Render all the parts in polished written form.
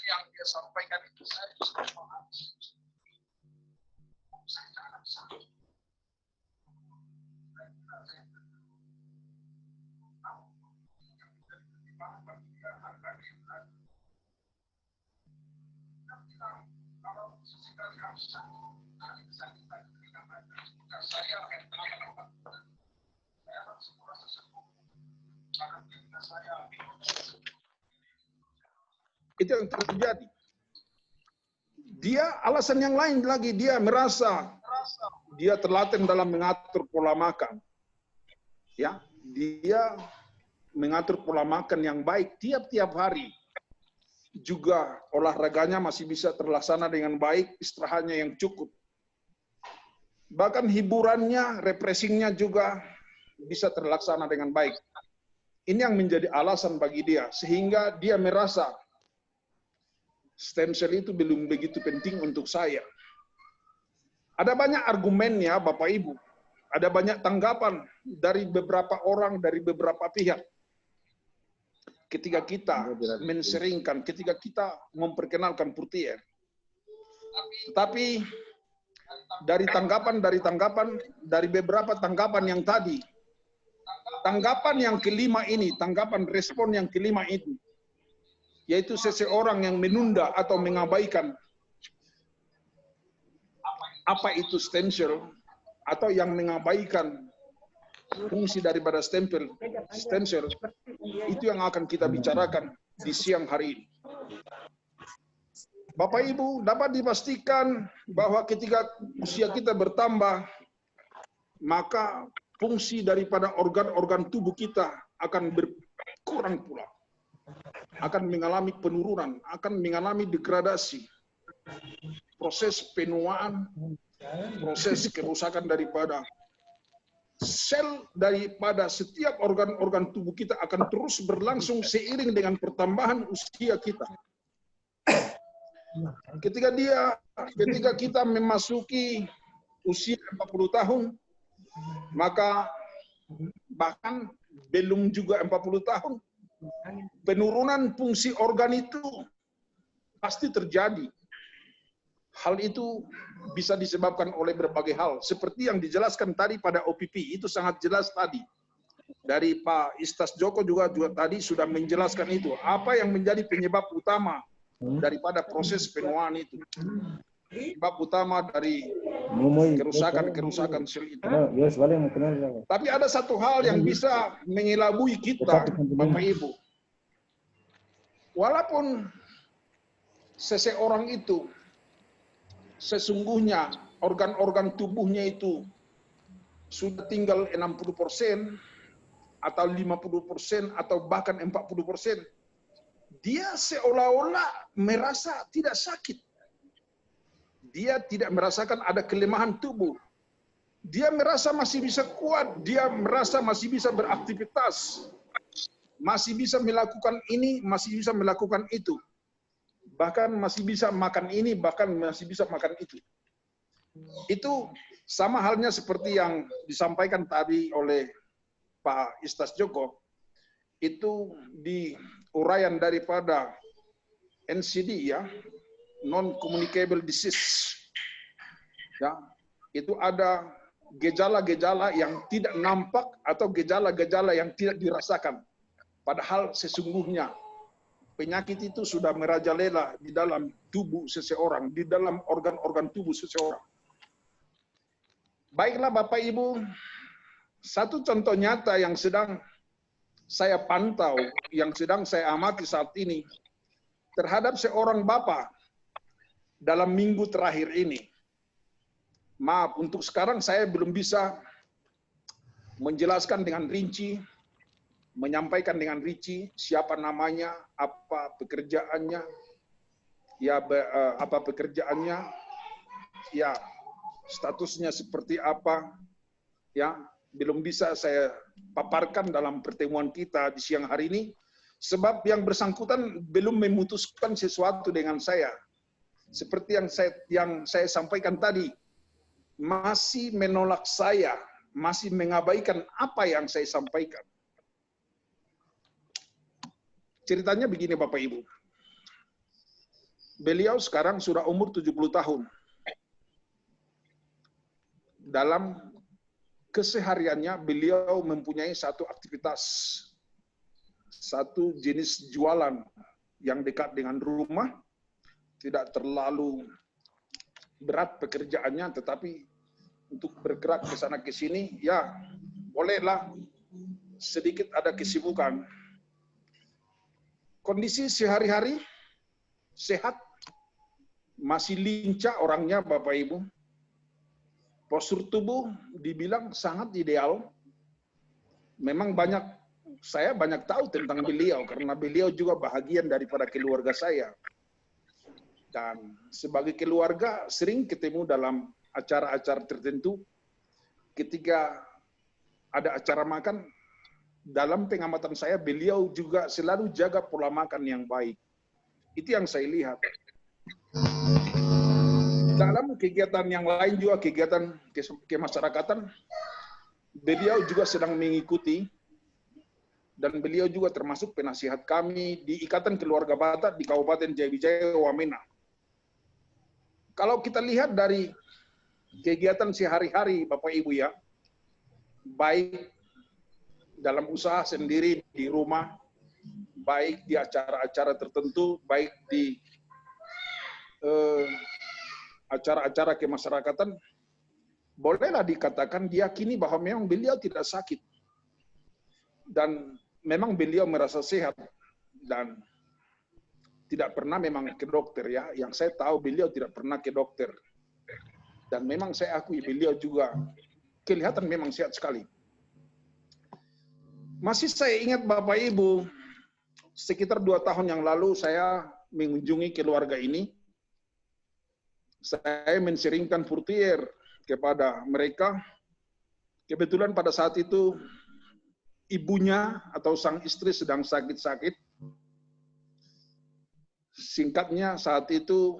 yang dia sampaikan itu saya bisa paham. Itu yang terjadi. Dia alasan yang lain lagi, dia merasa dia terlatih dalam mengatur pola makan. Ya, dia mengatur pola makan yang baik tiap-tiap hari. Juga olahraganya masih bisa terlaksana dengan baik, istirahatnya yang cukup. Bahkan hiburannya, refreshingnya juga bisa terlaksana dengan baik. Ini yang menjadi alasan bagi dia, sehingga dia merasa stem cell itu belum begitu penting untuk saya. Ada banyak argumennya, Bapak Ibu. Ada banyak tanggapan dari beberapa orang, dari beberapa pihak. Ketika kita menseringkan, ketika kita memperkenalkan Purtier. Tetapi dari beberapa tanggapan yang tadi, tanggapan yang kelima ini, tanggapan respon yang kelima itu, yaitu seseorang yang menunda atau mengabaikan apa itu stem cell, atau yang mengabaikan fungsi daripada stem cell, itu yang akan kita bicarakan di siang hari ini. Bapak Ibu, dapat dipastikan bahwa ketika usia kita bertambah, maka fungsi daripada organ-organ tubuh kita akan berkurang pula. Akan mengalami penurunan, akan mengalami degradasi. Proses penuaan, proses kerusakan daripada sel daripada setiap organ-organ tubuh kita akan terus berlangsung seiring dengan pertambahan usia kita. Ketika kita memasuki usia 40 tahun, maka bahkan belum juga 40 tahun, penurunan fungsi organ itu pasti terjadi. Hal itu bisa disebabkan oleh berbagai hal. Seperti yang dijelaskan tadi pada OPP, itu sangat jelas tadi. Dari Pak Istas Joko juga tadi sudah menjelaskan itu. Apa yang menjadi penyebab utama daripada proses penuaan itu. Penyebab utama dari kerusakan sel itu. Tapi ada satu hal yang bisa mengelabui kita, Bapak Ibu. Walaupun seseorang itu sesungguhnya organ-organ tubuhnya itu sudah tinggal 60% atau 50% atau bahkan 40%, dia seolah-olah merasa tidak sakit. Dia tidak merasakan ada kelemahan tubuh. Dia merasa masih bisa kuat, dia merasa masih bisa beraktivitas, masih bisa melakukan ini, masih bisa melakukan itu. Bahkan masih bisa makan ini, bahkan masih bisa makan itu. Itu sama halnya seperti yang disampaikan tadi oleh Pak Istas Joko. Itu di uraian daripada NCD, ya, non-communicable disease. Ya, itu ada gejala-gejala yang tidak nampak atau gejala-gejala yang tidak dirasakan. Padahal sesungguhnya penyakit itu sudah merajalela di dalam tubuh seseorang, di dalam organ-organ tubuh seseorang. Baiklah Bapak Ibu, satu contoh nyata yang sedang saya pantau, yang sedang saya amati saat ini, terhadap seorang bapak dalam minggu terakhir ini. Maaf, untuk sekarang saya belum bisa menjelaskan dengan rinci, menyampaikan dengan rinci siapa namanya, apa pekerjaannya, ya statusnya seperti apa, ya belum bisa saya paparkan dalam pertemuan kita di siang hari ini, sebab yang bersangkutan belum memutuskan sesuatu dengan saya. seperti yang saya sampaikan tadi, masih menolak saya, masih mengabaikan apa yang saya sampaikan. Ceritanya begini Bapak Ibu. Beliau sekarang sudah umur 70 tahun. Dalam kesehariannya beliau mempunyai satu aktivitas, satu jenis jualan yang dekat dengan rumah, tidak terlalu berat pekerjaannya, tetapi untuk bergerak ke sana ke sini, ya bolehlah sedikit ada kesibukan. Kondisi sehari-hari sehat, masih lincah orangnya Bapak Ibu. Postur tubuh dibilang sangat ideal. Memang saya banyak tahu tentang beliau karena beliau juga bahagian daripada keluarga saya. Dan sebagai keluarga sering ketemu dalam acara-acara tertentu. Ketika ada acara makan, dalam pengamatan saya beliau juga selalu jaga pola makan yang baik. Itu yang saya lihat. Dalam kegiatan yang lain juga, kegiatan kemasyarakatan, beliau juga sedang mengikuti, dan beliau juga termasuk penasihat kami di Ikatan Keluarga Batak di Kabupaten Jayabijaya, Wamena. Kalau kita lihat dari kegiatan sehari-hari Bapak Ibu ya, baik dalam usaha sendiri di rumah, baik di acara-acara tertentu, baik di acara-acara kemasyarakatan, bolehlah dikatakan diyakini bahwa memang beliau tidak sakit. Dan memang beliau merasa sehat dan tidak pernah memang ke dokter ya. Yang saya tahu beliau tidak pernah ke dokter. Dan memang saya akui beliau juga kelihatan memang sehat sekali. Masih saya ingat Bapak Ibu, sekitar 2 tahun yang lalu saya mengunjungi keluarga ini. Saya menseringkan portier kepada mereka. Kebetulan pada saat itu ibunya atau sang istri sedang sakit-sakit. Singkatnya saat itu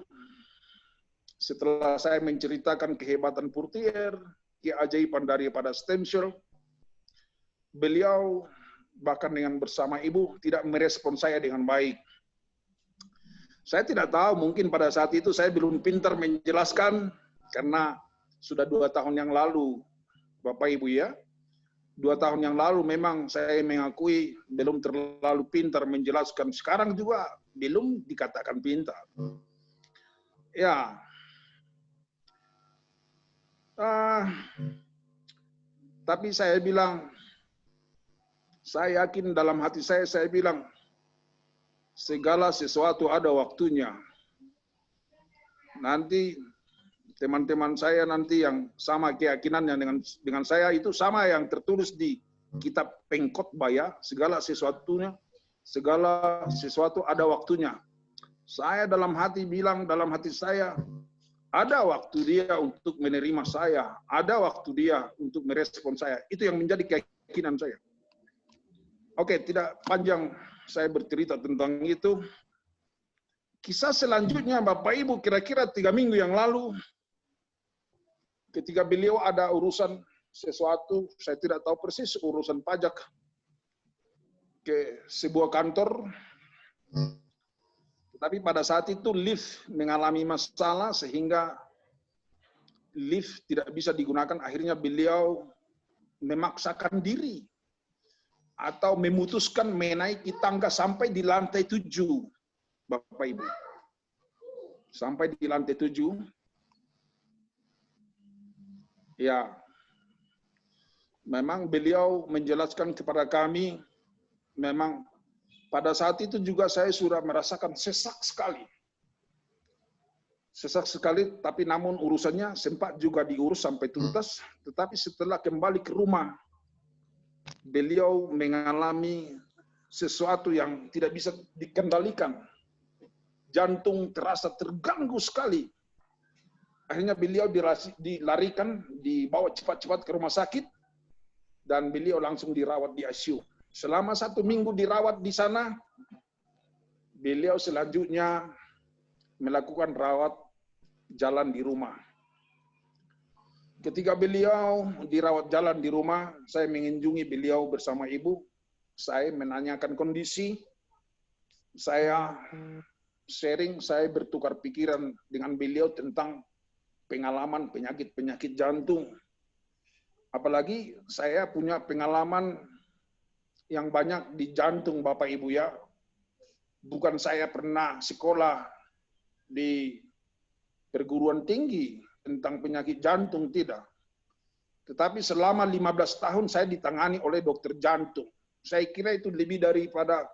setelah saya menceritakan kehebatan portier, keajaiban daripada stem cell, beliau bahkan dengan bersama ibu tidak merespon saya dengan baik. Saya tidak tahu, mungkin pada saat itu saya belum pintar menjelaskan karena sudah 2 tahun yang lalu, Bapak Ibu ya. 2 tahun yang lalu memang saya mengakui belum terlalu pintar menjelaskan. Sekarang juga belum dikatakan pintar. Ya. Tapi saya bilang, saya yakin dalam hati saya bilang, segala sesuatu ada waktunya. Nanti teman-teman saya nanti yang sama keyakinannya dengan saya itu sama yang tertulis di kitab Pengkhotbah ya, segala sesuatu ada waktunya. Saya dalam hati bilang, dalam hati saya, ada waktu dia untuk menerima saya, ada waktu dia untuk merespon saya. Itu yang menjadi keyakinan saya. Oke, tidak panjang saya bercerita tentang itu. Kisah selanjutnya Bapak Ibu, kira-kira 3 minggu yang lalu, ketika beliau ada urusan sesuatu, saya tidak tahu persis, urusan pajak ke sebuah kantor. Tapi pada saat itu lift mengalami masalah sehingga lift tidak bisa digunakan. Akhirnya beliau memaksakan diri atau memutuskan menaiki tangga sampai di lantai 7, Bapak Ibu. Sampai di lantai 7. Ya, memang beliau menjelaskan kepada kami, memang pada saat itu juga saya sudah merasakan sesak sekali. Sesak sekali, tapi namun urusannya sempat juga diurus sampai tuntas. Tetapi setelah kembali ke rumah, beliau mengalami sesuatu yang tidak bisa dikendalikan. Jantung terasa terganggu sekali. Akhirnya beliau dilarikan, dibawa cepat-cepat ke rumah sakit, dan beliau langsung dirawat di ICU. Selama 1 minggu dirawat di sana, beliau selanjutnya melakukan rawat jalan di rumah. Ketika beliau dirawat jalan di rumah, saya mengunjungi beliau bersama ibu. Saya menanyakan kondisi, saya sharing, saya bertukar pikiran dengan beliau tentang pengalaman penyakit-penyakit jantung. Apalagi saya punya pengalaman yang banyak di jantung, Bapak Ibu ya. Bukan saya pernah sekolah di perguruan tinggi tentang penyakit jantung, tidak. Tetapi selama 15 tahun saya ditangani oleh dokter jantung. Saya kira itu lebih daripada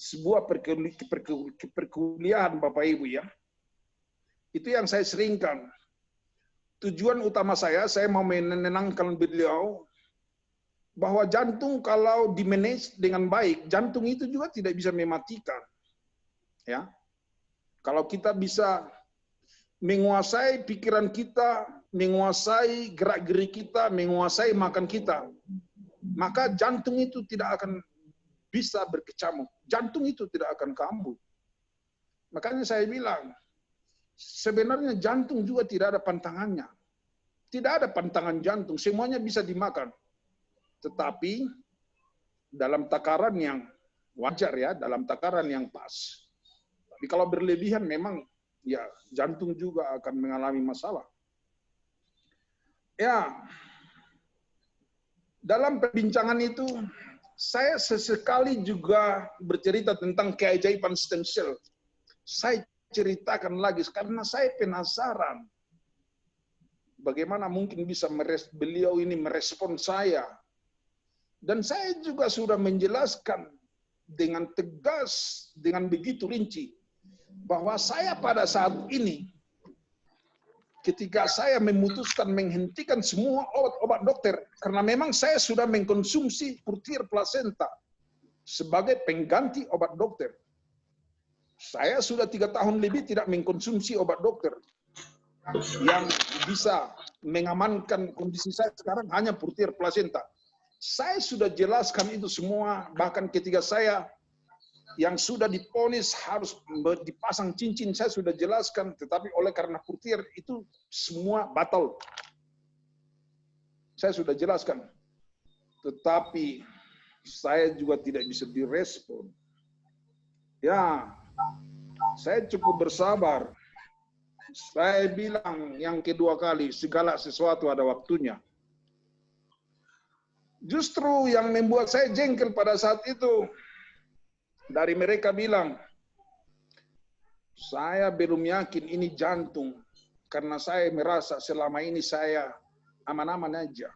sebuah perkuliahan, Bapak Ibu ya. Itu yang saya seringkan. Tujuan utama saya mau menenangkan beliau bahwa jantung kalau di-manage dengan baik, jantung itu juga tidak bisa mematikan. Ya. Kalau kita bisa menguasai pikiran kita, menguasai gerak-gerik kita, menguasai makan kita, maka jantung itu tidak akan bisa berkecamuk. Jantung itu tidak akan kambuh. Makanya saya bilang, sebenarnya jantung juga tidak ada pantangannya. Tidak ada pantangan jantung, semuanya bisa dimakan. Tetapi dalam takaran yang wajar ya, dalam takaran yang pas. Tapi kalau berlebihan memang ya jantung juga akan mengalami masalah. Ya, dalam perbincangan itu saya sesekali juga bercerita tentang keajaiban stem cell. Saya ceritakan lagi karena saya penasaran bagaimana mungkin bisa beliau ini merespon saya. Dan saya juga sudah menjelaskan dengan tegas, dengan begitu rinci, bahwa saya pada saat ini, ketika saya memutuskan menghentikan semua obat-obat dokter, karena memang saya sudah mengkonsumsi Purtier Placenta sebagai pengganti obat dokter. Saya sudah 3 tahun lebih tidak mengkonsumsi obat dokter. Yang bisa mengamankan kondisi saya sekarang hanya Purtier Placenta. Saya sudah jelaskan itu semua, bahkan ketika saya yang sudah diponis harus dipasang cincin, saya sudah jelaskan, tetapi oleh karena Purtier itu semua batal. Saya sudah jelaskan. Tetapi saya juga tidak bisa direspon. Ya, saya cukup bersabar. Saya bilang yang kedua kali, segala sesuatu ada waktunya. Justru yang membuat saya jengkel pada saat itu, dari mereka bilang, saya belum yakin ini jantung, karena saya merasa selama ini saya aman-aman aja.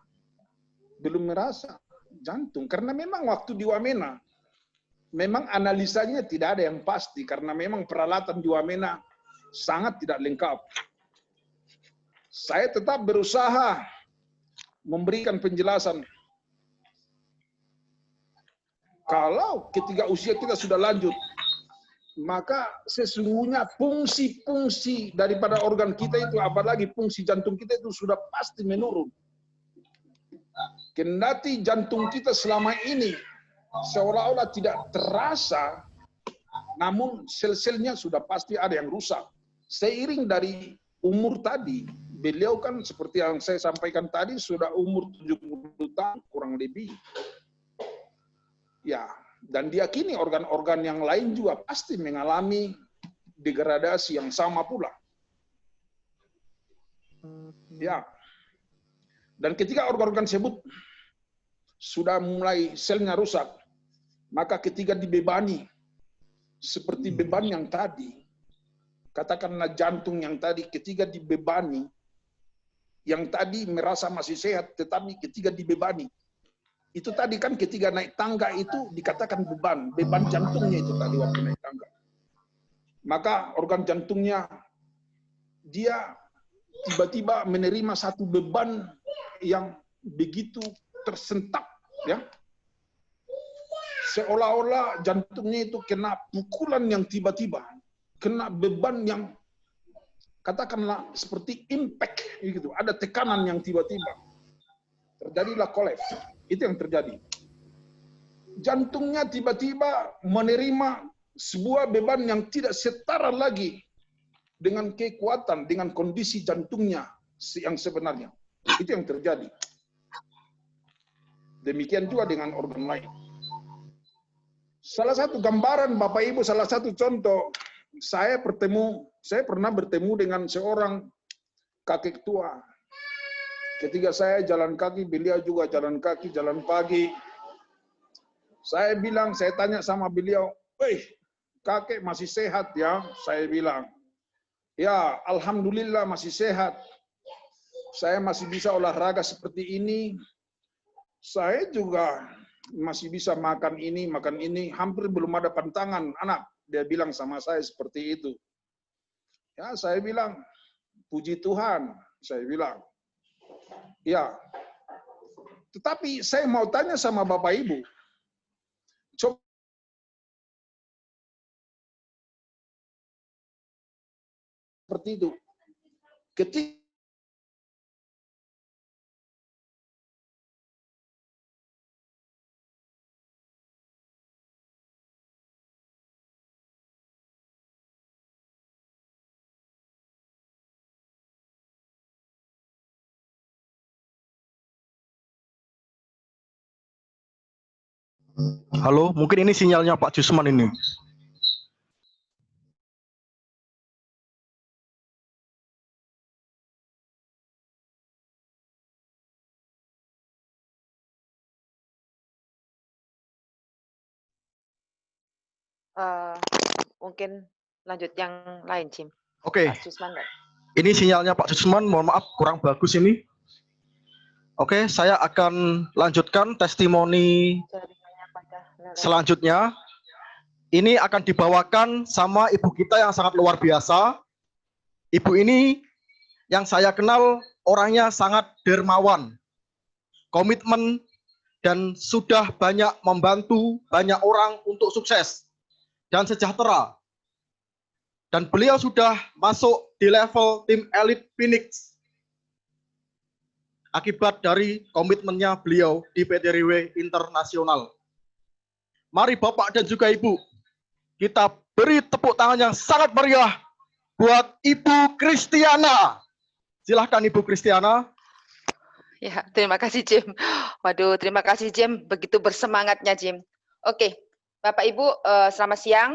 Belum merasa jantung, karena memang waktu di Wamena, memang analisanya tidak ada yang pasti, karena memang peralatan di Wamena sangat tidak lengkap. Saya tetap berusaha memberikan penjelasan. Kalau ketika usia kita sudah lanjut, maka sesungguhnya fungsi-fungsi daripada organ kita itu, apalagi fungsi jantung kita itu sudah pasti menurun. Kendati jantung kita selama ini seolah-olah tidak terasa, namun sel-selnya sudah pasti ada yang rusak. Seiring dari umur tadi, beliau kan seperti yang saya sampaikan tadi, sudah umur 70 tahun kurang lebih. Ya, dan diyakini organ-organ yang lain juga pasti mengalami degradasi yang sama pula. Ya. Dan ketika organ-organ tersebut sudah mulai selnya rusak, maka ketika dibebani, seperti beban yang tadi, katakanlah jantung yang tadi ketika dibebani, yang tadi merasa masih sehat, tetapi ketika dibebani, itu tadi kan ketika naik tangga itu dikatakan beban jantungnya itu tadi waktu naik tangga. Maka organ jantungnya dia tiba-tiba menerima satu beban yang begitu tersentak, ya. Seolah-olah jantungnya itu kena pukulan yang tiba-tiba, kena beban yang katakanlah seperti impact gitu, ada tekanan yang tiba-tiba. Terjadilah kolaps. Itu yang terjadi. Jantungnya tiba-tiba menerima sebuah beban yang tidak setara lagi dengan kekuatan, dengan kondisi jantungnya yang sebenarnya. Itu yang terjadi. Demikian juga dengan organ lain. Salah satu gambaran Bapak Ibu, salah satu contoh, saya pernah bertemu dengan seorang kakek tua. Ketika saya jalan kaki, beliau juga jalan kaki, jalan pagi. Saya tanya sama beliau, "Weh, kakek masih sehat ya?" Saya bilang, "Ya, alhamdulillah masih sehat. Saya masih bisa olahraga seperti ini. Saya juga masih bisa makan ini, hampir belum ada pantangan, anak." Dia bilang sama saya seperti itu. Ya, saya bilang, "Puji Tuhan," saya bilang. Ya, tetapi saya mau tanya sama Bapak Ibu, coba seperti itu. Ketika Halo, mungkin ini sinyalnya Pak Jusman ini. Mungkin lanjut yang lain, Jim. Oke, Pak Jusman nggak? ini sinyalnya Pak Jusman, mohon maaf kurang bagus ini. Oke, saya akan lanjutkan testimoni Jaringannya pada selanjutnya. Ini akan dibawakan sama ibu kita yang sangat luar biasa. Ibu ini yang saya kenal orangnya sangat dermawan, komitmen, dan sudah banyak membantu banyak orang untuk sukses dan sejahtera. Dan beliau sudah masuk di level tim elit Phoenix akibat dari komitmennya beliau di PT Riway Internasional. Mari Bapak dan juga Ibu, kita beri tepuk tangan yang sangat meriah buat Ibu Kristiana. Silahkan Ibu Kristiana. Ya, terima kasih Jim. Waduh, terima kasih Jim. Begitu bersemangatnya Jim. Oke, Bapak Ibu, selamat siang.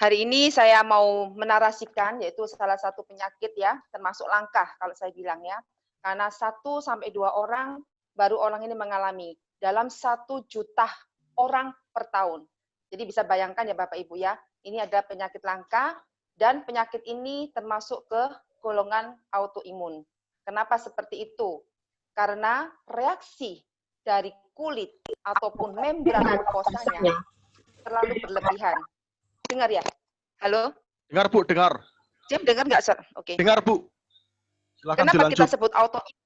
Hari ini saya mau menarasikan yaitu salah satu penyakit ya, termasuk langka kalau saya bilang ya. Karena 1 sampai 2 orang baru orang ini mengalami dalam 1 juta orang per tahun. Jadi bisa bayangkan ya Bapak Ibu ya, ini ada penyakit langka dan penyakit ini termasuk ke golongan autoimun. Kenapa seperti itu? Karena reaksi dari kulit ataupun membran mukosanya terlalu berlebihan. Dengar ya? Halo? Dengar Bu, dengar. Jim dengar nggak, Sir? Oke. Dengar Bu. Silakan Kenapa dilanjut. kita sebut autoimun?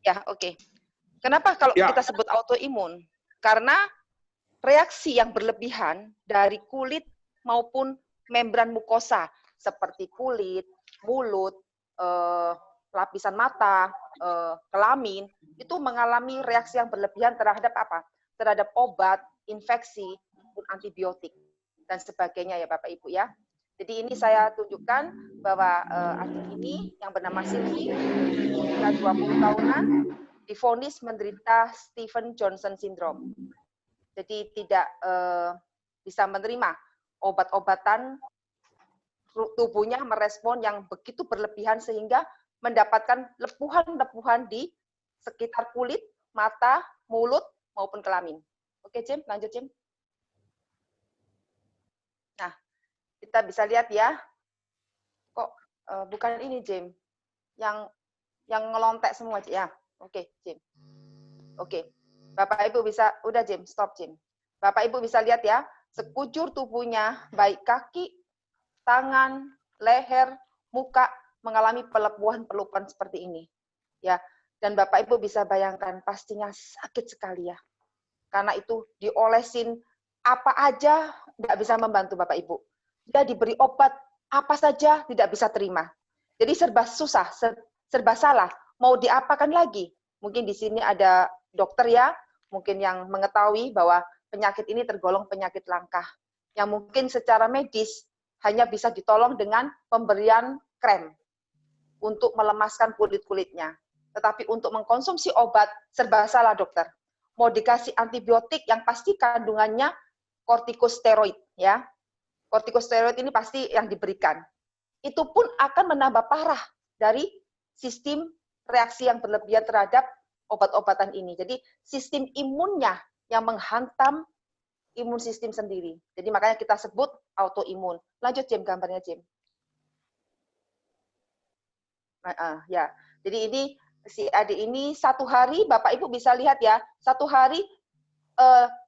Ya, oke. Kenapa kalau Ya. kita sebut autoimun? Karena reaksi yang berlebihan dari kulit maupun membran mukosa seperti kulit, mulut, lapisan mata, kelamin, itu mengalami reaksi yang berlebihan terhadap apa? Terhadap obat, infeksi, antibiotik, dan sebagainya ya Bapak Ibu ya. Jadi ini saya tunjukkan bahwa adik ini yang bernama Sylvie, usia 20 tahunan, divonis menderita Stevens Johnson syndrome. Jadi tidak bisa menerima obat-obatan, tubuhnya merespon yang begitu berlebihan sehingga mendapatkan lepuhan-lepuhan di sekitar kulit, mata, mulut, maupun kelamin. Oke, Jim, lanjut, Jim. Nah, kita bisa lihat ya, kok bukan ini, Jim, yang ngelontek semua, ya. Oke, Jim. Oke, Bapak Ibu bisa, udah Jim, stop Jim. Bapak Ibu bisa lihat ya, sekujur tubuhnya, baik kaki, tangan, leher, muka, mengalami pelepuhan-pelepuhan seperti ini. Ya, dan Bapak Ibu bisa bayangkan, pastinya sakit sekali ya. Karena itu diolesin apa aja tidak bisa membantu Bapak Ibu. Dia diberi obat apa saja tidak bisa terima. Jadi serba susah, serba salah. Mau diapakan lagi? Mungkin di sini ada dokter ya, mungkin yang mengetahui bahwa penyakit ini tergolong penyakit langka. Yang mungkin secara medis hanya bisa ditolong dengan pemberian krem untuk melemaskan kulit-kulitnya. Tetapi untuk mengkonsumsi obat, serba salah dokter. Mau dikasih antibiotik yang pasti kandungannya kortikosteroid, ya. Kortikosteroid ini pasti yang diberikan. Itu pun akan menambah parah dari sistem reaksi yang berlebihan terhadap obat-obatan ini. Jadi sistem imunnya yang menghantam imun sistem sendiri. Jadi makanya kita sebut autoimun. Lanjut Jim, gambarnya Jim. Ya, jadi ini si adik ini 1 hari, Bapak Ibu bisa lihat ya, 1 hari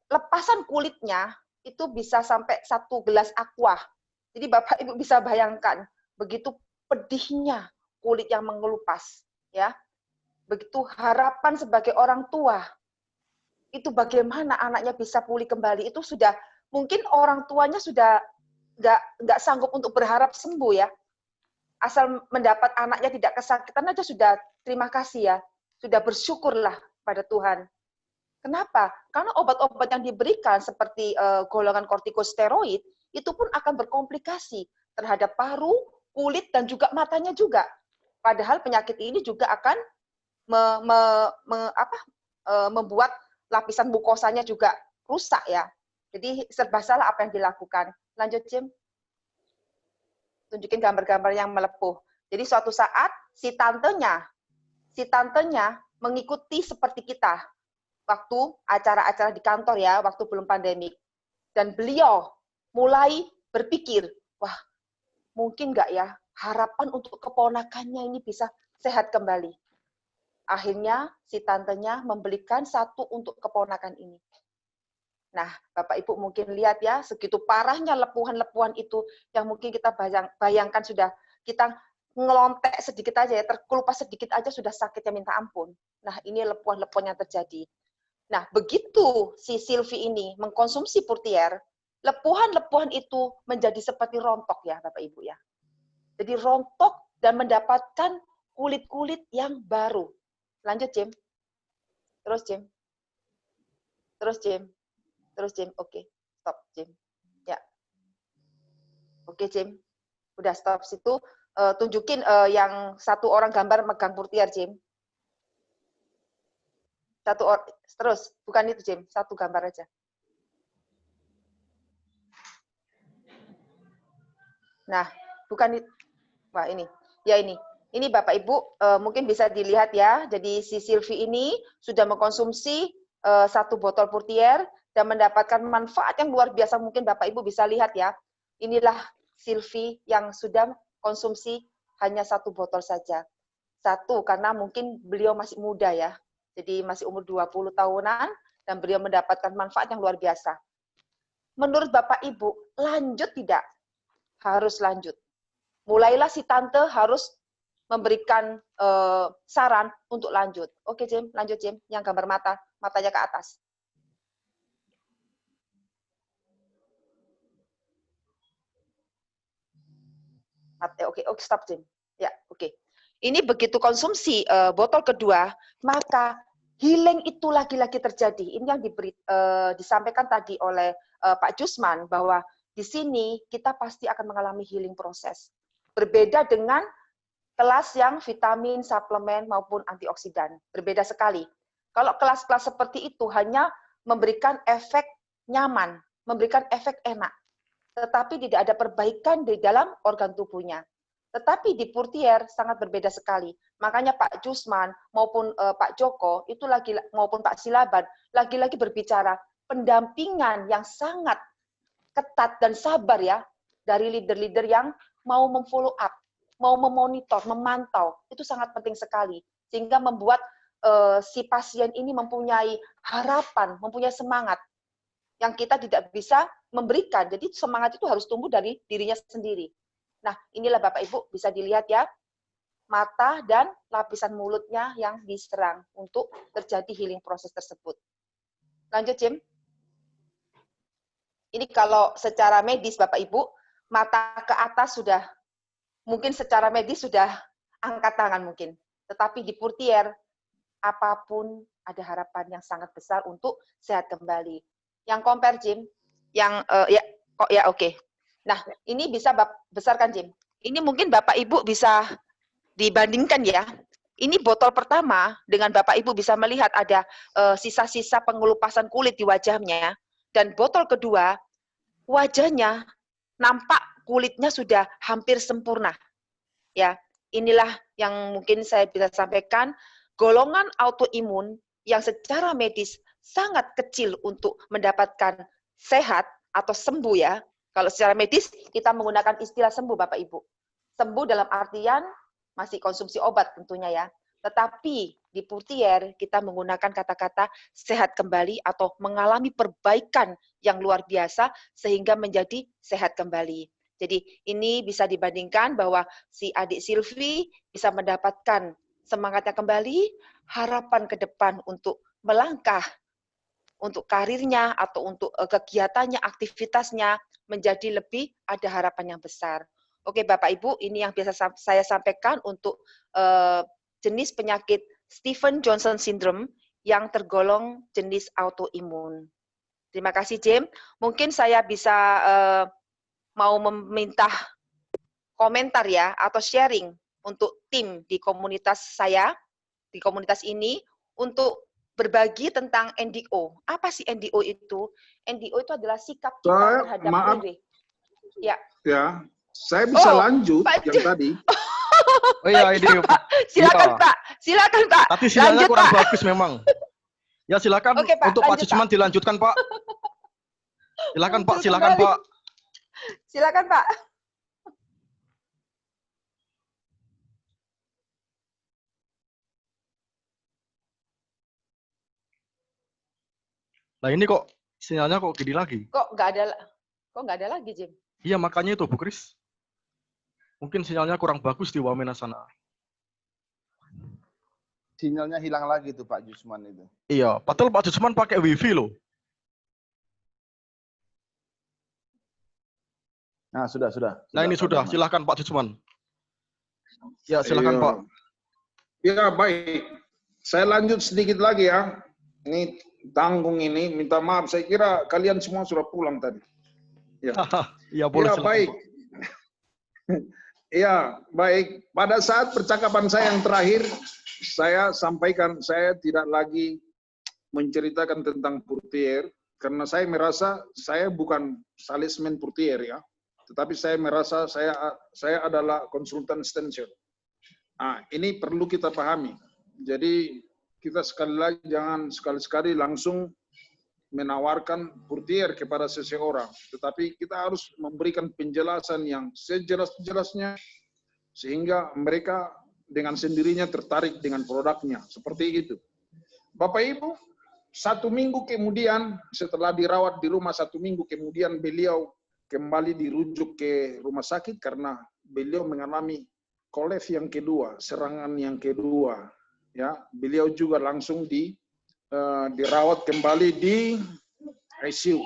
lepasan kulitnya itu bisa sampai 1 gelas aqua. Jadi Bapak Ibu bisa bayangkan begitu pedihnya kulit yang mengelupas, ya. Begitu harapan sebagai orang tua, itu bagaimana anaknya bisa pulih kembali, itu sudah mungkin orang tuanya sudah nggak sanggup untuk berharap sembuh ya. Asal mendapat anaknya tidak kesakitan aja sudah terima kasih ya, sudah bersyukurlah pada Tuhan. Kenapa? Karena obat-obat yang diberikan seperti golongan kortikosteroid itu pun akan berkomplikasi terhadap paru, kulit, dan juga matanya juga. Padahal penyakit ini juga akan membuat lapisan mukosanya juga rusak ya. Jadi serba salah apa yang dilakukan. Lanjut Jim. Tunjukin gambar-gambar yang melepuh. Jadi suatu saat si tantenya mengikuti seperti kita waktu acara-acara di kantor ya, waktu belum pandemik. Dan beliau mulai berpikir, wah mungkin nggak ya harapan untuk keponakannya ini bisa sehat kembali. Akhirnya si tantenya membelikan 1 untuk keponakan ini. Nah, Bapak Ibu mungkin lihat ya, segitu parahnya lepuhan-lepuhan itu yang mungkin kita bayangkan sudah kita ngelontek sedikit aja ya, terkelupas sedikit aja sudah sakitnya minta ampun. Nah, ini lepuhan-lepuhan yang terjadi. Nah, begitu si Sylvie ini mengkonsumsi Purtier, lepuhan-lepuhan itu menjadi seperti rontok ya, Bapak Ibu ya. Jadi rontok dan mendapatkan kulit-kulit yang baru. Lanjut, Jim. Terus, Jim. Terus, Jim. Terus, Jim. Oke. Stop, Jim. Ya. Oke, Jim. Udah stop situ. Tunjukin yang 1 orang gambar megang Purtier, Jim. 1 orang. Terus. Bukan itu, Jim. 1 gambar aja. Nah, bukan itu. Wah, ini. Ya, ini. Ini Bapak Ibu mungkin bisa dilihat ya. Jadi si Sylvie ini sudah mengkonsumsi 1 botol Purtier dan mendapatkan manfaat yang luar biasa. Mungkin Bapak Ibu bisa lihat ya. Inilah Sylvie yang sudah konsumsi hanya 1 botol saja. 1 karena mungkin beliau masih muda ya. Jadi masih umur 20 tahunan dan beliau mendapatkan manfaat yang luar biasa. Menurut Bapak Ibu, lanjut tidak? Harus lanjut. Mulailah si tante harus memberikan saran untuk lanjut. Oke, Jim, lanjut, Jim. Yang gambar matanya ke atas. Oke, stop, Jim. Ya, oke. Ini begitu konsumsi botol kedua, maka healing itu lagi-lagi terjadi. Ini yang disampaikan tadi oleh Pak Jusman, bahwa di sini kita pasti akan mengalami healing proses. Berbeda dengan kelas yang vitamin, suplemen, maupun antioksidan. Berbeda sekali. Kalau kelas-kelas seperti itu hanya memberikan efek nyaman, memberikan efek enak, tetapi tidak ada perbaikan di dalam organ tubuhnya. Tetapi di Purtier sangat berbeda sekali. Makanya Pak Jusman maupun Pak Joko, itu maupun Pak Silaban, lagi-lagi berbicara pendampingan yang sangat ketat dan sabar ya, dari leader-leader yang mau memfollow up, mau memonitor, memantau, itu sangat penting sekali. Sehingga membuat si pasien ini mempunyai harapan, mempunyai semangat yang kita tidak bisa memberikan. Jadi semangat itu harus tumbuh dari dirinya sendiri. Nah, inilah Bapak Ibu bisa dilihat ya, mata dan lapisan mulutnya yang diserang untuk terjadi healing proses tersebut. Lanjut, Jim. Ini kalau secara medis Bapak Ibu, mata ke atas sudah mungkin secara medis sudah angkat tangan mungkin. Tetapi di Purtier, apapun ada harapan yang sangat besar untuk sehat kembali. Yang compare, Jim, yang oke. Nah, ini bisa besarkan, Jim. Ini mungkin Bapak Ibu bisa dibandingkan ya. Ini botol pertama dengan Bapak Ibu bisa melihat ada sisa-sisa pengelupasan kulit di wajahnya. Dan botol kedua, wajahnya nampak kulitnya sudah hampir sempurna. Ya, inilah yang mungkin saya bisa sampaikan. Golongan autoimun yang secara medis sangat kecil untuk mendapatkan sehat atau sembuh ya. Kalau secara medis kita menggunakan istilah sembuh Bapak Ibu. Sembuh dalam artian masih konsumsi obat tentunya ya. Tetapi di Purtier kita menggunakan kata-kata sehat kembali atau mengalami perbaikan yang luar biasa sehingga menjadi sehat kembali. Jadi ini bisa dibandingkan bahwa si adik Silvi bisa mendapatkan semangatnya kembali, harapan ke depan untuk melangkah, untuk karirnya atau untuk kegiatannya, aktivitasnya menjadi lebih ada harapan yang besar. Oke Bapak Ibu, ini yang biasa saya sampaikan untuk jenis penyakit Stephen Johnson Syndrome yang tergolong jenis autoimun. Terima kasih James. Mungkin saya bisa mau meminta komentar ya atau sharing untuk tim di komunitas saya, di komunitas ini untuk berbagi tentang NDO. Apa sih NDO itu? NDO itu adalah sikap kita terhadap diri. Ya. Ya, saya bisa lanjut Pak yang tadi. Oh iya, ini Pak. Silakan ya. Pak. Silakan Pak. Tapi sinyalnya lanjut, kurang Pak. bagus memang. Ya silakan. Oke, Pak, untuk Pak lanjut, Jusman Pak. dilanjutkan Pak. Silakan Pak, silakan kembali. Pak. Silakan Pak. Nah ini kok sinyalnya kok gini lagi? Kok nggak ada lagi, Jim? Iya makanya itu Bu Kris. Mungkin sinyalnya kurang bagus di Wamena sana. Sinyalnya hilang lagi tuh Pak Jusman itu. Iya, padahal Pak Jusman pakai WiFi loh. Nah, sudah. Nah ini sudah, silakan Pak Jusman. Ya silakan Pak. Ya baik, saya lanjut sedikit lagi ya. Ini tanggung ini, minta maaf. Saya kira kalian semua sudah pulang tadi. Ya, ya boleh. Ya baik. Ya baik. Pada saat percakapan saya yang terakhir, saya sampaikan saya tidak lagi menceritakan tentang Purtier karena saya merasa saya bukan salesman Purtier ya. Tetapi saya merasa saya adalah konsultan Stension. Nah, ini perlu kita pahami. Jadi kita sekali lagi jangan sekali-sekali langsung menawarkan Purtier kepada seseorang. Tetapi kita harus memberikan penjelasan yang sejelas-jelasnya sehingga mereka dengan sendirinya tertarik dengan produknya. Seperti itu. Bapak Ibu, 1 minggu kemudian setelah dirawat di rumah 1 minggu kemudian beliau kembali dirujuk ke rumah sakit karena beliau mengalami kolef yang kedua, serangan yang kedua. Ya, beliau juga langsung dirawat kembali di ICU.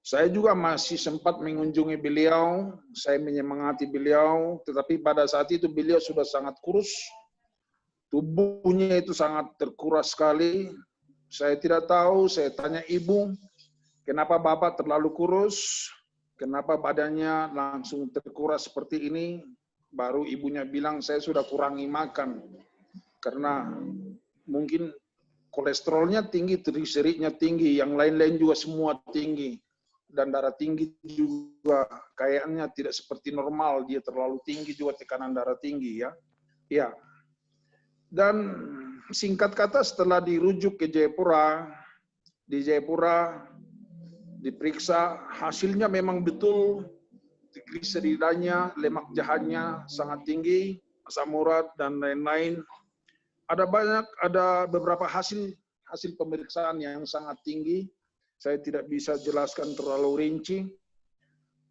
Saya juga masih sempat mengunjungi beliau, saya menyemangati beliau, tetapi pada saat itu beliau sudah sangat kurus, tubuhnya itu sangat terkuras sekali. Saya tidak tahu, saya tanya ibu, kenapa Bapak terlalu kurus? Kenapa badannya langsung terkuras seperti ini? Baru ibunya bilang, saya sudah kurangi makan. Karena mungkin kolesterolnya tinggi, trigliseridnya tinggi, yang lain-lain juga semua tinggi. Dan darah tinggi juga kayaknya tidak seperti normal, dia terlalu tinggi juga tekanan darah tinggi ya. Ya. Dan singkat kata setelah dirujuk ke Jayapura, di Jayapura diperiksa, hasilnya memang betul trigliseridanya, lemak jahatnya sangat tinggi, asam urat dan lain-lain. Ada beberapa hasil pemeriksaan yang sangat tinggi. Saya tidak bisa jelaskan terlalu rinci.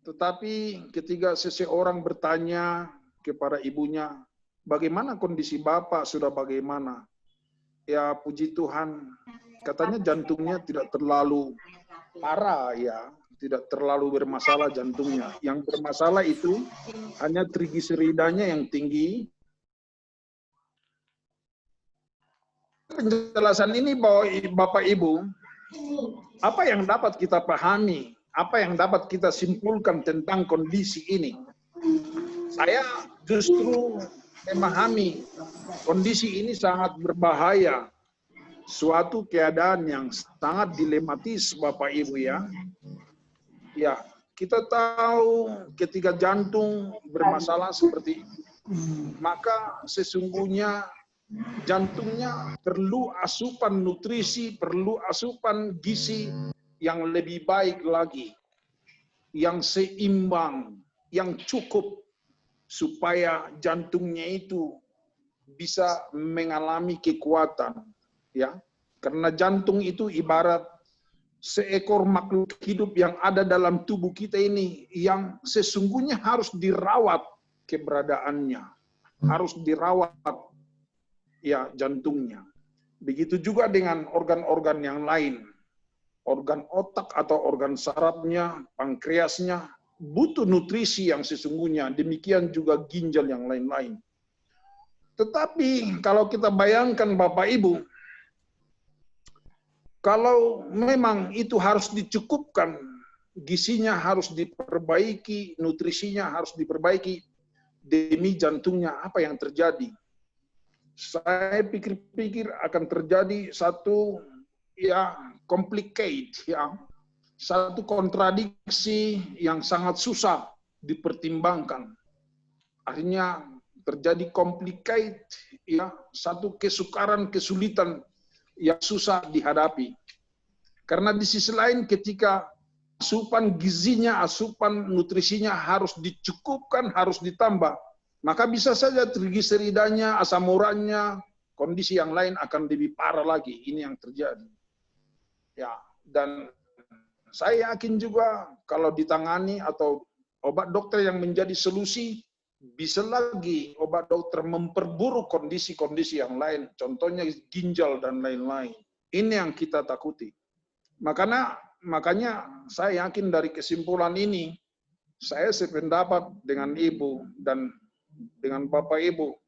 Tetapi ketika seseorang bertanya kepada ibunya, bagaimana kondisi Bapak, sudah bagaimana? Ya puji Tuhan, katanya jantungnya tidak terlalu parah ya, tidak terlalu bermasalah jantungnya. Yang bermasalah itu hanya trigliseridanya yang tinggi. Penjelasan ini bahwa Bapak Ibu, apa yang dapat kita pahami apa yang dapat kita simpulkan tentang kondisi ini? Saya justru memahami kondisi ini sangat berbahaya. Suatu keadaan yang sangat dilematis, Bapak Ibu ya. Ya, kita tahu ketika jantung bermasalah seperti itu, maka sesungguhnya jantungnya perlu asupan nutrisi, perlu asupan gizi yang lebih baik lagi, yang seimbang, yang cukup supaya jantungnya itu bisa mengalami kekuatan, ya. Karena jantung itu ibarat seekor makhluk hidup yang ada dalam tubuh kita ini yang sesungguhnya harus dirawat keberadaannya, harus dirawat ya jantungnya. Begitu juga dengan organ-organ yang lain. Organ otak atau organ sarafnya, pankreasnya, butuh nutrisi yang sesungguhnya. Demikian juga ginjal yang lain-lain. Tetapi kalau kita bayangkan Bapak Ibu, kalau memang itu harus dicukupkan, gizinya harus diperbaiki, nutrisinya harus diperbaiki, demi jantungnya apa yang terjadi? Saya pikir-pikir akan terjadi satu ya complicate ya, satu kontradiksi yang sangat susah dipertimbangkan. Akhirnya terjadi complicate ya, satu kesukaran, kesulitan yang susah dihadapi. Karena di sisi lain ketika asupan gizinya, asupan nutrisinya harus dicukupkan, harus ditambah, maka bisa saja trigliseridanya, asam uratnya, kondisi yang lain akan lebih parah lagi. Ini yang terjadi. Ya, dan saya yakin juga kalau ditangani atau obat dokter yang menjadi solusi, bisa lagi obat dokter memperburuk kondisi-kondisi yang lain, contohnya ginjal dan lain-lain. Ini yang kita takuti. Makanya saya yakin dari kesimpulan ini, saya sependapat dengan Ibu dan dengan Bapak Ibu,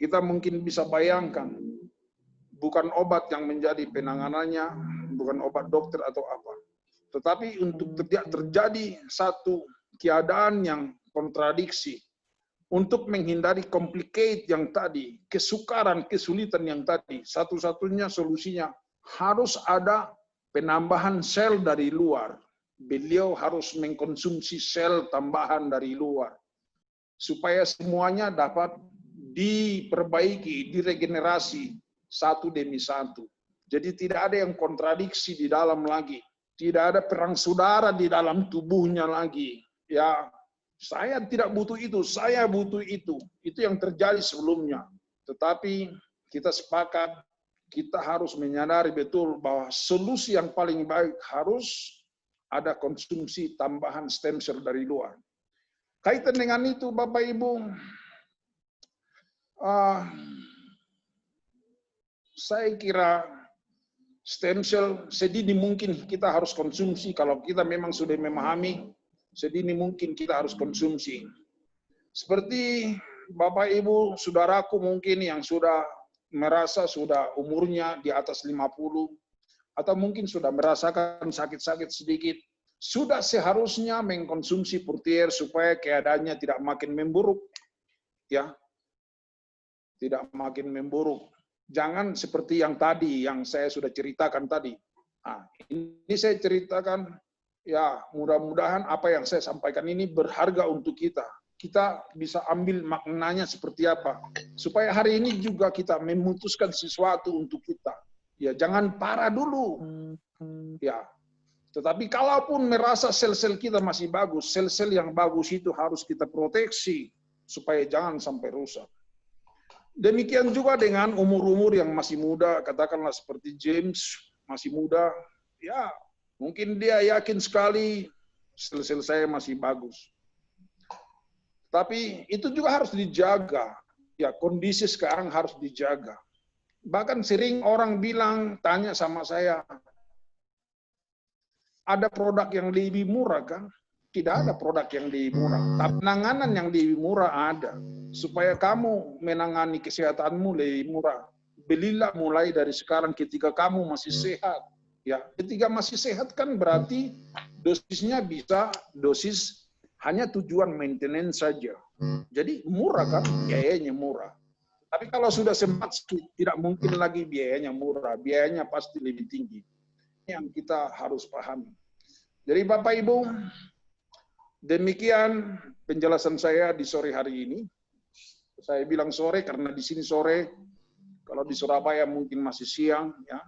kita mungkin bisa bayangkan, bukan obat yang menjadi penanganannya, bukan obat dokter atau apa. Tetapi untuk tidak terjadi satu keadaan yang kontradiksi, untuk menghindari complicate yang tadi, kesukaran, kesulitan yang tadi, satu-satunya solusinya harus ada penambahan sel dari luar. Beliau harus mengkonsumsi sel tambahan dari luar, supaya semuanya dapat diperbaiki, diregenerasi satu demi satu. Jadi tidak ada yang kontradiksi di dalam lagi. Tidak ada perang saudara di dalam tubuhnya lagi. Ya, saya tidak butuh itu, saya butuh itu. Itu yang terjadi sebelumnya. Tetapi kita sepakat, kita harus menyadari betul bahwa solusi yang paling baik harus ada konsumsi tambahan stem cell dari luar. Kaitan dengan itu, Bapak Ibu, saya kira stem cell sedini mungkin kita harus konsumsi. Kalau kita memang sudah memahami, sedini mungkin kita harus konsumsi. Seperti Bapak Ibu, saudaraku mungkin yang sudah merasa sudah umurnya di atas 50, atau mungkin sudah merasakan sakit-sakit sedikit, sudah seharusnya mengkonsumsi Purtier supaya keadaannya tidak makin memburuk. Ya, tidak makin memburuk. Jangan seperti yang tadi, yang saya sudah ceritakan tadi. Nah, ini saya ceritakan, ya mudah-mudahan apa yang saya sampaikan ini berharga untuk kita. Kita bisa ambil maknanya seperti apa. Supaya hari ini juga kita memutuskan sesuatu untuk kita. Ya, jangan parah dulu. Ya, tetapi kalaupun merasa sel-sel kita masih bagus, sel-sel yang bagus itu harus kita proteksi supaya jangan sampai rusak. Demikian juga dengan umur-umur yang masih muda, katakanlah seperti James, masih muda, ya mungkin dia yakin sekali sel-sel saya masih bagus. Tapi itu juga harus dijaga, ya kondisi sekarang harus dijaga. Bahkan sering orang bilang, tanya sama saya, ada produk yang lebih murah kan? Tidak ada produk yang lebih murah. Tapi penanganan yang lebih murah ada. Supaya kamu menangani kesehatanmu lebih murah. Belilah mulai dari sekarang ketika kamu masih sehat. Ya, ketika masih sehat kan berarti dosisnya bisa dosis hanya tujuan maintenance saja. Jadi murah kan, biayanya murah. Tapi kalau sudah sempat tidak mungkin lagi biayanya murah, biayanya pasti lebih tinggi. Ini yang kita harus pahami. Jadi Bapak Ibu, demikian penjelasan saya di sore hari ini. Saya bilang sore karena di sini sore, kalau di Surabaya mungkin masih siang, ya.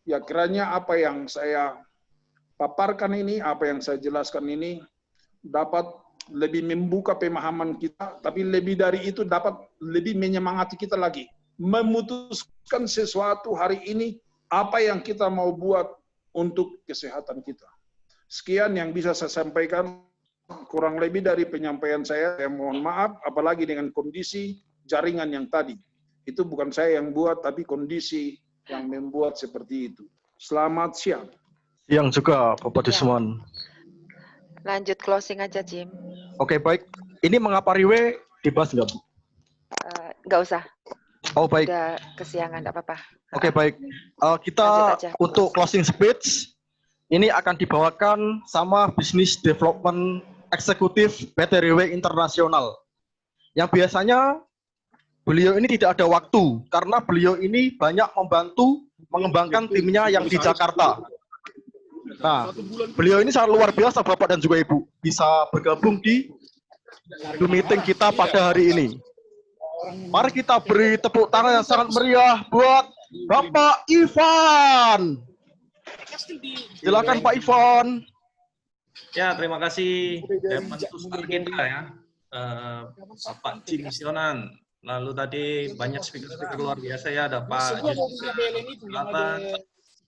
Ya kiranya apa yang saya paparkan ini, apa yang saya jelaskan ini dapat lebih membuka pemahaman kita, tapi lebih dari itu dapat lebih menyemangati kita lagi. Memutuskan sesuatu hari ini, apa yang kita mau buat untuk kesehatan kita. Sekian yang bisa saya sampaikan, kurang lebih dari penyampaian saya mohon maaf, apalagi dengan kondisi jaringan yang tadi. Itu bukan saya yang buat, tapi kondisi yang membuat seperti itu. Selamat siang. Siang juga, Bapak Jusman. Lanjut closing aja, Jim. Oke, baik. Ini mengapa Riwe dibahas nggak, Bu? Nggak usah. Oh, baik. Udah kesiangan, nggak apa-apa. Oke, baik. Kita Lanjut aja. untuk closing speech, ini akan dibawakan sama Business Development Eksekutif PT Riwe Internasional. Yang biasanya beliau ini tidak ada waktu, karena beliau ini banyak membantu mengembangkan timnya yang di Jakarta. Nah, beliau ini sangat luar biasa, Bapak dan juga Ibu, bisa bergabung di meeting kita pada hari ini. Mari kita beri tepuk tangan yang sangat meriah buat Bapak Ivan. Silakan Pak Ivan. Ya, terima kasih speaker kita ya, Bapak Jim Sionan. Lalu tadi banyak speaker-speaker luar biasa ya, ada Pak Jim,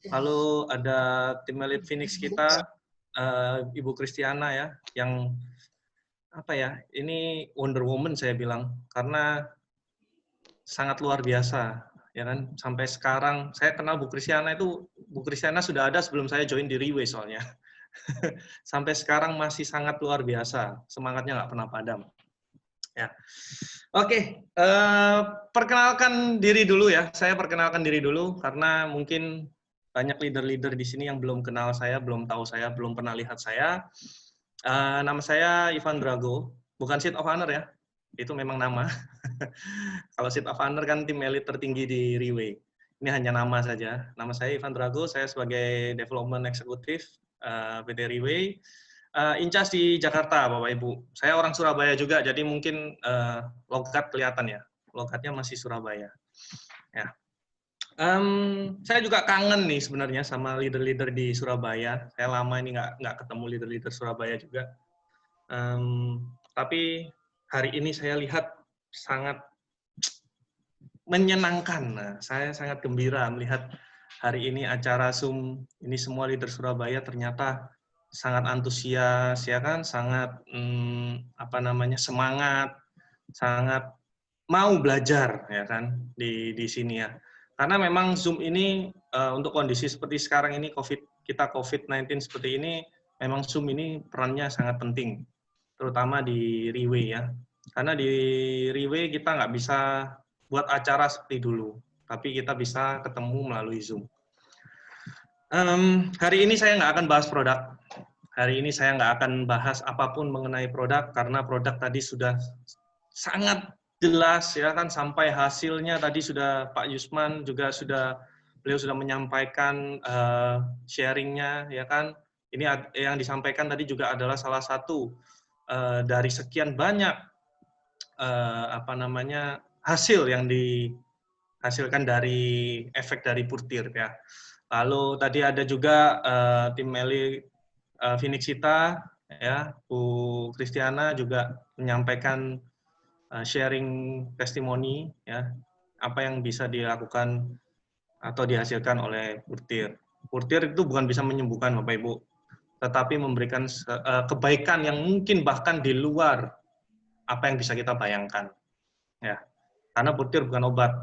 lalu ada tim elit Phoenix kita, Ibu Kristiana ya, yang apa ya, ini Wonder Woman saya bilang, karena sangat luar biasa ya kan. Sampai sekarang saya kenal Bu Kristiana itu, Bu Kristiana sudah ada sebelum saya join di Riwe soalnya. Sampai sekarang masih sangat luar biasa, semangatnya nggak pernah padam. Ya, oke. Perkenalkan diri dulu ya. Saya perkenalkan diri dulu karena mungkin banyak leader-leader di sini yang belum kenal saya, belum tahu saya, belum pernah lihat saya. Nama saya Ivan Drago, bukan seat of honor ya. Itu memang nama. Kalau seat of honor kan tim elit tertinggi di Riwe. Ini hanya nama saja. Nama saya Ivan Drago, saya sebagai development eksekutif PT Riwe. In charge di Jakarta, Bapak Ibu. Saya orang Surabaya juga, jadi mungkin logat kelihatan ya. Logatnya masih Surabaya. Ya. Saya juga kangen nih sebenarnya sama leader-leader di Surabaya. Saya lama ini nggak ketemu leader-leader Surabaya juga. Tapi hari ini saya lihat sangat menyenangkan. Nah, saya sangat gembira melihat hari ini acara Zoom ini semua leader Surabaya ternyata sangat antusias ya kan, sangat semangat, sangat mau belajar ya kan di sini ya. Karena memang Zoom ini untuk kondisi seperti sekarang ini COVID-19 seperti ini, memang Zoom ini perannya sangat penting, terutama di Riwe ya. Karena di Riwe kita nggak bisa buat acara seperti dulu, tapi kita bisa ketemu melalui Zoom. Hari ini saya nggak akan bahas produk. Hari ini saya nggak akan bahas apapun mengenai produk, karena produk tadi sudah sangat jelas ya kan, sampai hasilnya tadi sudah Pak Yusman juga beliau sudah menyampaikan sharingnya ya kan. Ini yang disampaikan tadi juga adalah salah satu dari sekian banyak hasil yang dihasilkan dari efek dari Purtir ya. Lalu tadi ada juga tim elit Phoenix kita ya, Bu Kristiana juga menyampaikan sharing testimoni ya, apa yang bisa dilakukan atau dihasilkan oleh Purtir. Purtir itu bukan bisa menyembuhkan Bapak Ibu, tetapi memberikan kebaikan yang mungkin bahkan di luar apa yang bisa kita bayangkan. Ya. Karena Purtir bukan obat.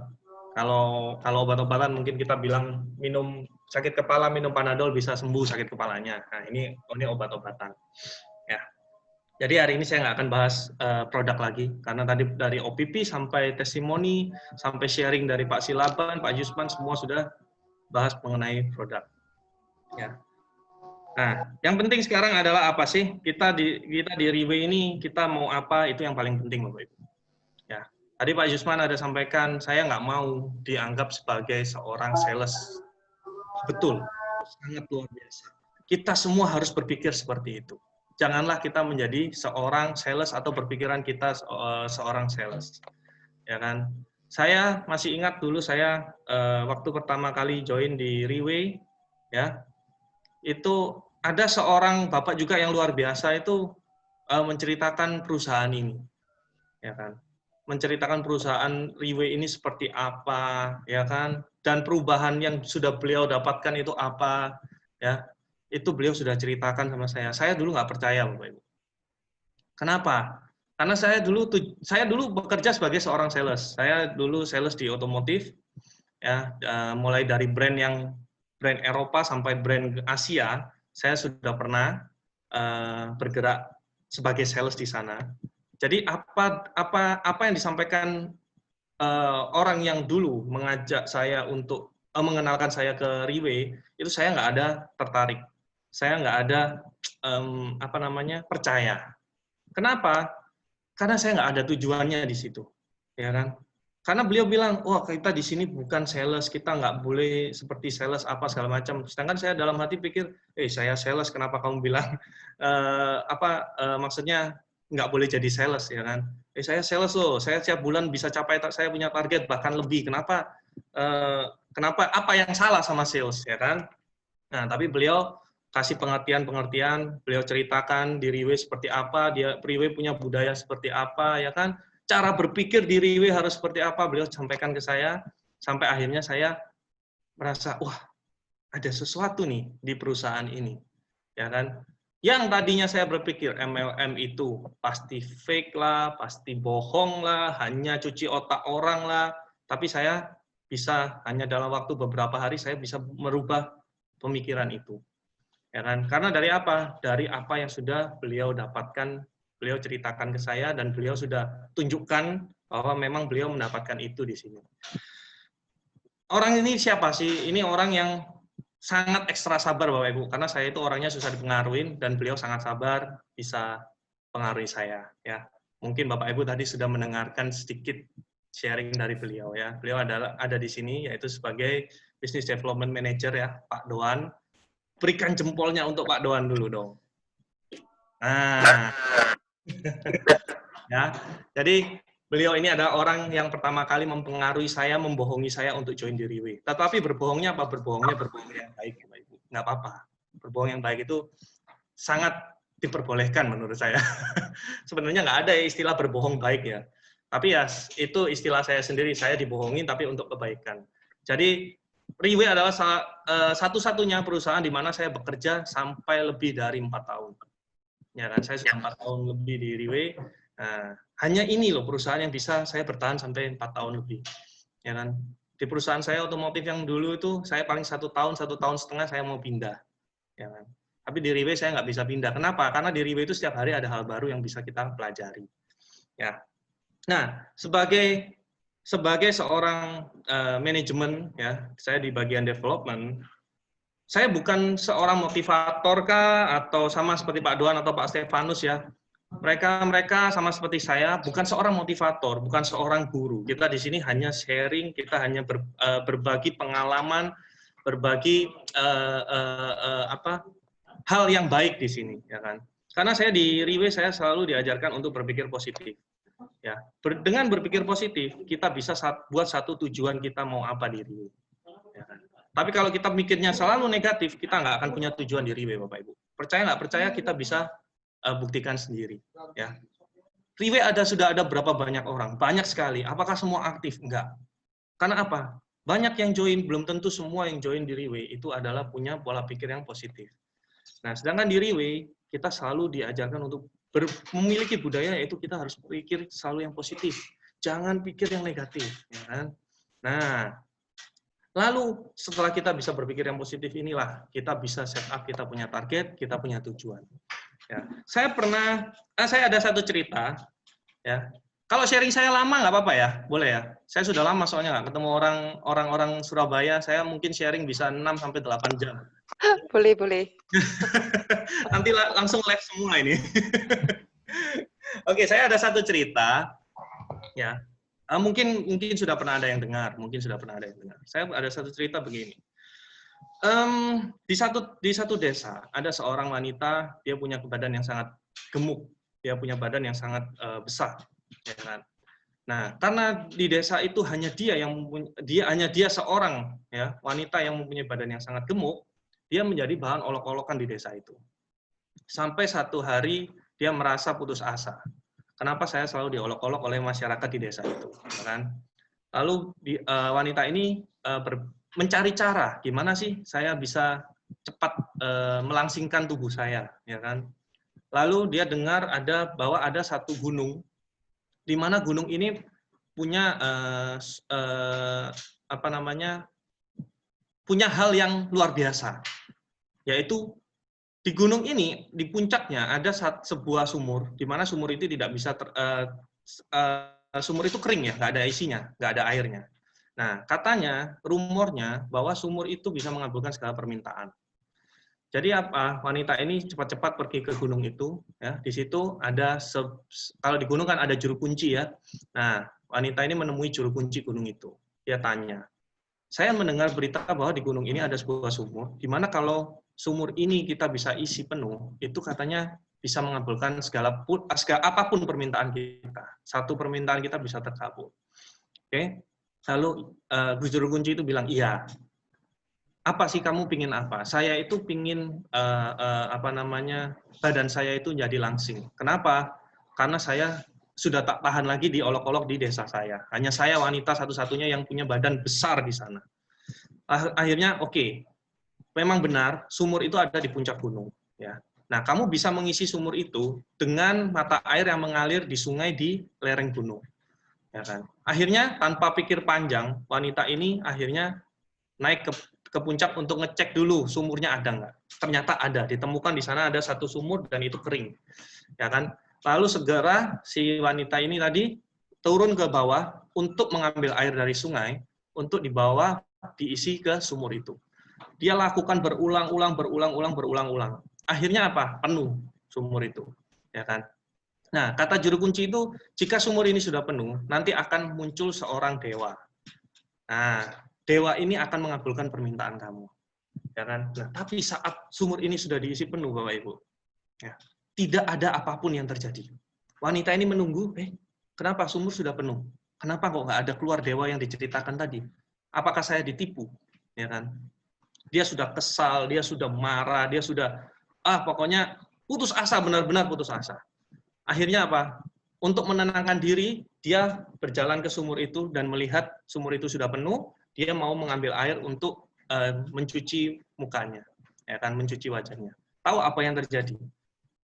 Kalau obat-obatan mungkin kita bilang minum sakit kepala, minum Panadol bisa sembuh sakit kepalanya. Nah, ini obat-obatan. Ya. Jadi hari ini saya nggak akan bahas produk lagi, karena tadi dari OPP sampai testimoni, sampai sharing dari Pak Silaban, Pak Yusman, semua sudah bahas mengenai produk. Ya. Nah, yang penting sekarang adalah apa sih? Kita di Riwe ini kita mau apa, itu yang paling penting Bapak Ibu. Ya. Tadi Pak Yusman ada sampaikan saya nggak mau dianggap sebagai seorang sales. Betul, sangat luar biasa. Kita semua harus berpikir seperti itu. Janganlah kita menjadi seorang sales atau berpikiran kita seorang sales. Ya kan? Saya masih ingat dulu saya waktu pertama kali join di Riwe, ya, itu ada seorang bapak juga yang luar biasa itu menceritakan perusahaan ini, ya kan? Menceritakan perusahaan Riwe ini seperti apa, ya kan? Dan perubahan yang sudah beliau dapatkan itu apa, ya? Itu beliau sudah ceritakan sama saya. Saya dulu nggak percaya, Bapak Ibu. Kenapa? Karena saya dulu bekerja sebagai seorang sales. Saya dulu sales di otomotif, ya, mulai dari brand Eropa sampai brand Asia. Saya sudah pernah bergerak sebagai sales di sana. Jadi apa yang disampaikan orang yang dulu mengajak saya untuk mengenalkan saya ke Riwe, itu saya nggak ada tertarik. Saya nggak ada percaya. Kenapa? Karena saya nggak ada tujuannya di situ, ya kan? Karena beliau bilang, wah kita di sini bukan sales, kita nggak boleh seperti sales apa segala macam. Sedangkan saya dalam hati pikir, saya sales, kenapa kamu bilang maksudnya nggak boleh jadi sales, ya kan? Saya sales loh, saya setiap bulan bisa capai, saya punya target bahkan lebih. Kenapa apa yang salah sama sales, ya kan? Nah, tapi beliau kasih pengertian, beliau ceritakan di Riwe seperti apa, Riwe punya budaya seperti apa, ya kan? Cara berpikir di Riwe harus seperti apa, beliau sampaikan ke saya, sampai akhirnya saya merasa, wah, ada sesuatu nih di perusahaan ini, ya kan? Yang tadinya saya berpikir MLM itu pasti fake lah, pasti bohong lah, hanya cuci otak orang lah, tapi saya bisa hanya dalam waktu beberapa hari saya bisa merubah pemikiran itu. Ya kan? Karena dari apa? Dari apa yang sudah beliau dapatkan, beliau ceritakan ke saya, dan beliau sudah tunjukkan bahwa memang beliau mendapatkan itu di sini. Orang ini siapa sih? Ini orang yang sangat ekstra sabar Bapak Ibu, karena saya itu orangnya susah dipengaruhi, dan beliau sangat sabar bisa pengaruhi saya. Ya, mungkin Bapak Ibu tadi sudah mendengarkan sedikit sharing dari beliau, ya. Beliau ada di sini, yaitu sebagai Business Development Manager, ya, Pak Doan. Berikan jempolnya untuk Pak Doan dulu dong. Nah, ya. Jadi beliau ini adalah orang yang pertama kali mempengaruhi saya, membohongi saya untuk join di Riwe. Tetapi berbohongnya apa? Berbohong yang baik, Bapak Ibu. Nggak apa-apa. Berbohong yang baik itu sangat diperbolehkan menurut saya. Sebenarnya nggak ada istilah berbohong baik ya. Tapi ya itu istilah saya sendiri. Saya dibohongin tapi untuk kebaikan. Jadi Riwe adalah satu-satunya perusahaan di mana saya bekerja sampai lebih dari 4 tahun. Ya kan, saya sudah 4 tahun lebih di Riwe. Nah, hanya ini loh perusahaan yang bisa saya bertahan sampai 4 tahun lebih. Ya kan, di perusahaan saya otomotif yang dulu itu saya paling 1 tahun 1,5 tahun saya mau pindah. Ya kan. Tapi di Riwe saya nggak bisa pindah. Kenapa? Karena di Riwe itu setiap hari ada hal baru yang bisa kita pelajari. Ya. Nah, sebagai seorang manajemen, ya, saya di bagian development, saya bukan seorang motivator kah, atau sama seperti Pak Doan atau Pak Stefanus ya. Mereka sama seperti saya, bukan seorang motivator, bukan seorang guru. Kita di sini hanya sharing, kita hanya berbagi pengalaman, berbagi hal yang baik di sini, ya kan. Karena saya di Riwe saya selalu diajarkan untuk berpikir positif. Ya, dengan berpikir positif, kita bisa buat satu tujuan kita mau apa di Riwe. Ya kan? Tapi kalau kita mikirnya selalu negatif, kita nggak akan punya tujuan di Riwe, Bapak Ibu. Percaya nggak percaya, kita bisa buktikan sendiri. Ya. Riwe sudah ada berapa banyak orang? Banyak sekali. Apakah semua aktif? Enggak. Karena apa? Banyak yang join, belum tentu semua yang join di Riwe itu adalah punya pola pikir yang positif. Nah, sedangkan di Riwe, kita selalu diajarkan untuk memiliki budaya, yaitu kita harus berpikir selalu yang positif. Jangan pikir yang negatif. Ya kan? Nah, lalu setelah kita bisa berpikir yang positif inilah, kita bisa set up, kita punya target, kita punya tujuan. Ya. Saya ada satu cerita, ya. Kalau sharing saya lama nggak apa-apa ya, boleh ya. Saya sudah lama soalnya nggak ketemu orang-orang Surabaya. Saya mungkin sharing bisa 6-8 jam. Boleh, boleh. Nanti langsung live semua ini. Oke, saya ada satu cerita, ya. Mungkin sudah pernah ada yang dengar, Saya ada satu cerita begini. Di satu desa ada seorang wanita, dia punya badan yang sangat gemuk, dia punya badan yang sangat besar. Ya kan? Nah, karena di desa itu hanya dia seorang ya wanita yang mempunyai badan yang sangat gemuk, dia menjadi bahan olok-olokan di desa itu. Sampai satu hari dia merasa putus asa. Kenapa saya selalu diolok-olok oleh masyarakat di desa itu, ya kan? Lalu wanita ini mencari cara gimana sih saya bisa cepat melangsingkan tubuh saya, ya kan? Lalu dia dengar bahwa ada satu gunung, di mana gunung ini punya punya hal yang luar biasa, yaitu di gunung ini di puncaknya ada sebuah sumur, di mana sumur itu tidak bisa sumur itu kering ya, nggak ada isinya, nggak ada airnya. Nah, katanya rumornya bahwa sumur itu bisa mengabulkan segala permintaan. Jadi apa? Wanita ini cepat-cepat pergi ke gunung itu, ya. Di situ ada kalau di gunung kan ada juru kunci ya. Nah, wanita ini menemui juru kunci gunung itu. Dia tanya, saya mendengar berita bahwa di gunung ini ada sebuah sumur, di mana kalau sumur ini kita bisa isi penuh, itu katanya bisa mengabulkan segala apapun permintaan kita. Satu permintaan kita bisa terkabul. Oke. Lalu juru kunci itu bilang, iya. Apa sih kamu pingin apa? Saya itu pingin badan saya itu jadi langsing. Kenapa? Karena saya sudah tak tahan lagi diolok-olok di desa saya. Hanya saya wanita satu-satunya yang punya badan besar di sana. Akhirnya oke. Memang benar sumur itu ada di puncak gunung, ya. Nah, kamu bisa mengisi sumur itu dengan mata air yang mengalir di sungai di lereng gunung. Ya kan? Akhirnya tanpa pikir panjang, wanita ini akhirnya naik ke puncak untuk ngecek dulu sumurnya ada nggak. Ternyata ada, ditemukan di sana ada satu sumur dan itu kering. Ya kan? Lalu segera si wanita ini tadi turun ke bawah untuk mengambil air dari sungai untuk dibawa diisi ke sumur itu. Dia lakukan berulang-ulang. Akhirnya apa? Penuh sumur itu. Ya kan? Nah, kata juru kunci itu, jika sumur ini sudah penuh, nanti akan muncul seorang dewa. Nah, dewa ini akan mengabulkan permintaan kamu. Ya kan? Nah, tapi saat sumur ini sudah diisi penuh, Bapak Ibu, ya, tidak ada apapun yang terjadi. Wanita ini menunggu, kenapa sumur sudah penuh? Kenapa kok nggak ada keluar dewa yang diceritakan tadi? Apakah saya ditipu? Ya kan? Dia sudah kesal, dia sudah marah, dia sudah pokoknya putus asa, benar-benar putus asa. Akhirnya apa? Untuk menenangkan diri, dia berjalan ke sumur itu dan melihat sumur itu sudah penuh, dia mau mengambil air untuk mencuci mukanya, ya kan, mencuci wajahnya. Tahu apa yang terjadi?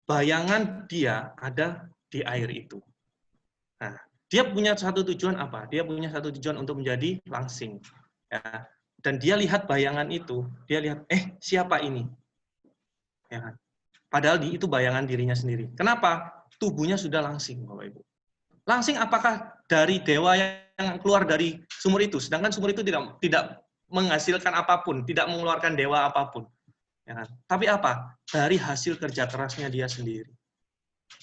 Bayangan dia ada di air itu. Nah, dia punya satu tujuan apa? Dia punya satu tujuan untuk menjadi langsing. Ya. Dan dia lihat bayangan itu, dia lihat, siapa ini? Ya kan? Padahal itu bayangan dirinya sendiri. Kenapa? Tubuhnya sudah langsing, Bapak Ibu. Langsing apakah dari dewa yang keluar dari sumur itu? Sedangkan sumur itu tidak menghasilkan apapun, tidak mengeluarkan dewa apapun. Ya kan? Tapi apa? Dari hasil kerja kerasnya dia sendiri.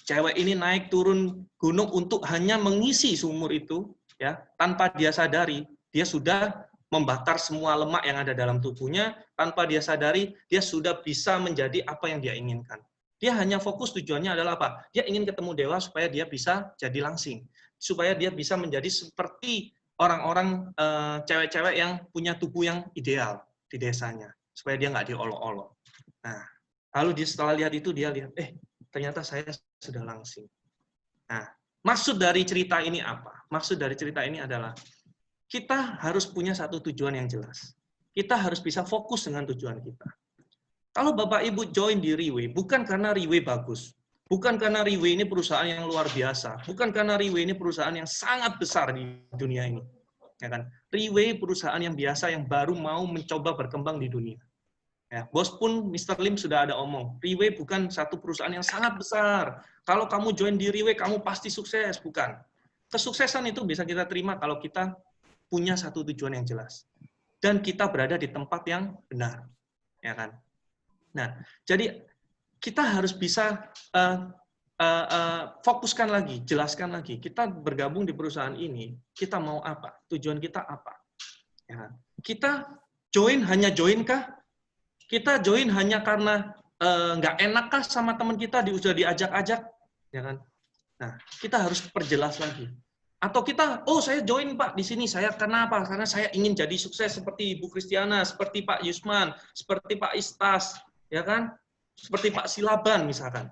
Cewek ini naik turun gunung untuk hanya mengisi sumur itu, ya, tanpa dia sadari, dia sudah membakar semua lemak yang ada dalam tubuhnya, tanpa dia sadari, dia sudah bisa menjadi apa yang dia inginkan. Dia hanya fokus tujuannya adalah apa? Dia ingin ketemu dewa supaya dia bisa jadi langsing. Supaya dia bisa menjadi seperti orang-orang cewek-cewek yang punya tubuh yang ideal di desanya. Supaya dia nggak diolok-olok. Nah, lalu dia setelah lihat itu, dia lihat, ternyata saya sudah langsing. Nah, maksud dari cerita ini apa? Maksud dari cerita ini adalah, kita harus punya satu tujuan yang jelas. Kita harus bisa fokus dengan tujuan kita. Kalau Bapak Ibu join di Riway, bukan karena Riway bagus. Bukan karena Riway ini perusahaan yang luar biasa. Bukan karena Riway ini perusahaan yang sangat besar di dunia ini. Ya kan? Riway perusahaan yang biasa yang baru mau mencoba berkembang di dunia. Ya, bos pun Mr. Lim sudah ada omong, Riway bukan satu perusahaan yang sangat besar. Kalau kamu join di Riway, kamu pasti sukses. Bukan. Kesuksesan itu bisa kita terima kalau kita punya satu tujuan yang jelas dan kita berada di tempat yang benar, ya kan? Nah, jadi kita harus bisa fokuskan lagi, jelaskan lagi. Kita bergabung di perusahaan ini, kita mau apa? Tujuan kita apa? Ya kan? Kita hanya join kah? Kita join hanya karena nggak enak kah sama teman kita sudah diajak-ajak, ya kan? Nah, kita harus perjelas lagi. Atau kita, oh saya join Pak di sini, saya kenapa? Karena saya ingin jadi sukses seperti Ibu Kristiana, seperti Pak Yusman, seperti Pak Istas, ya kan? Seperti Pak Silaban misalkan,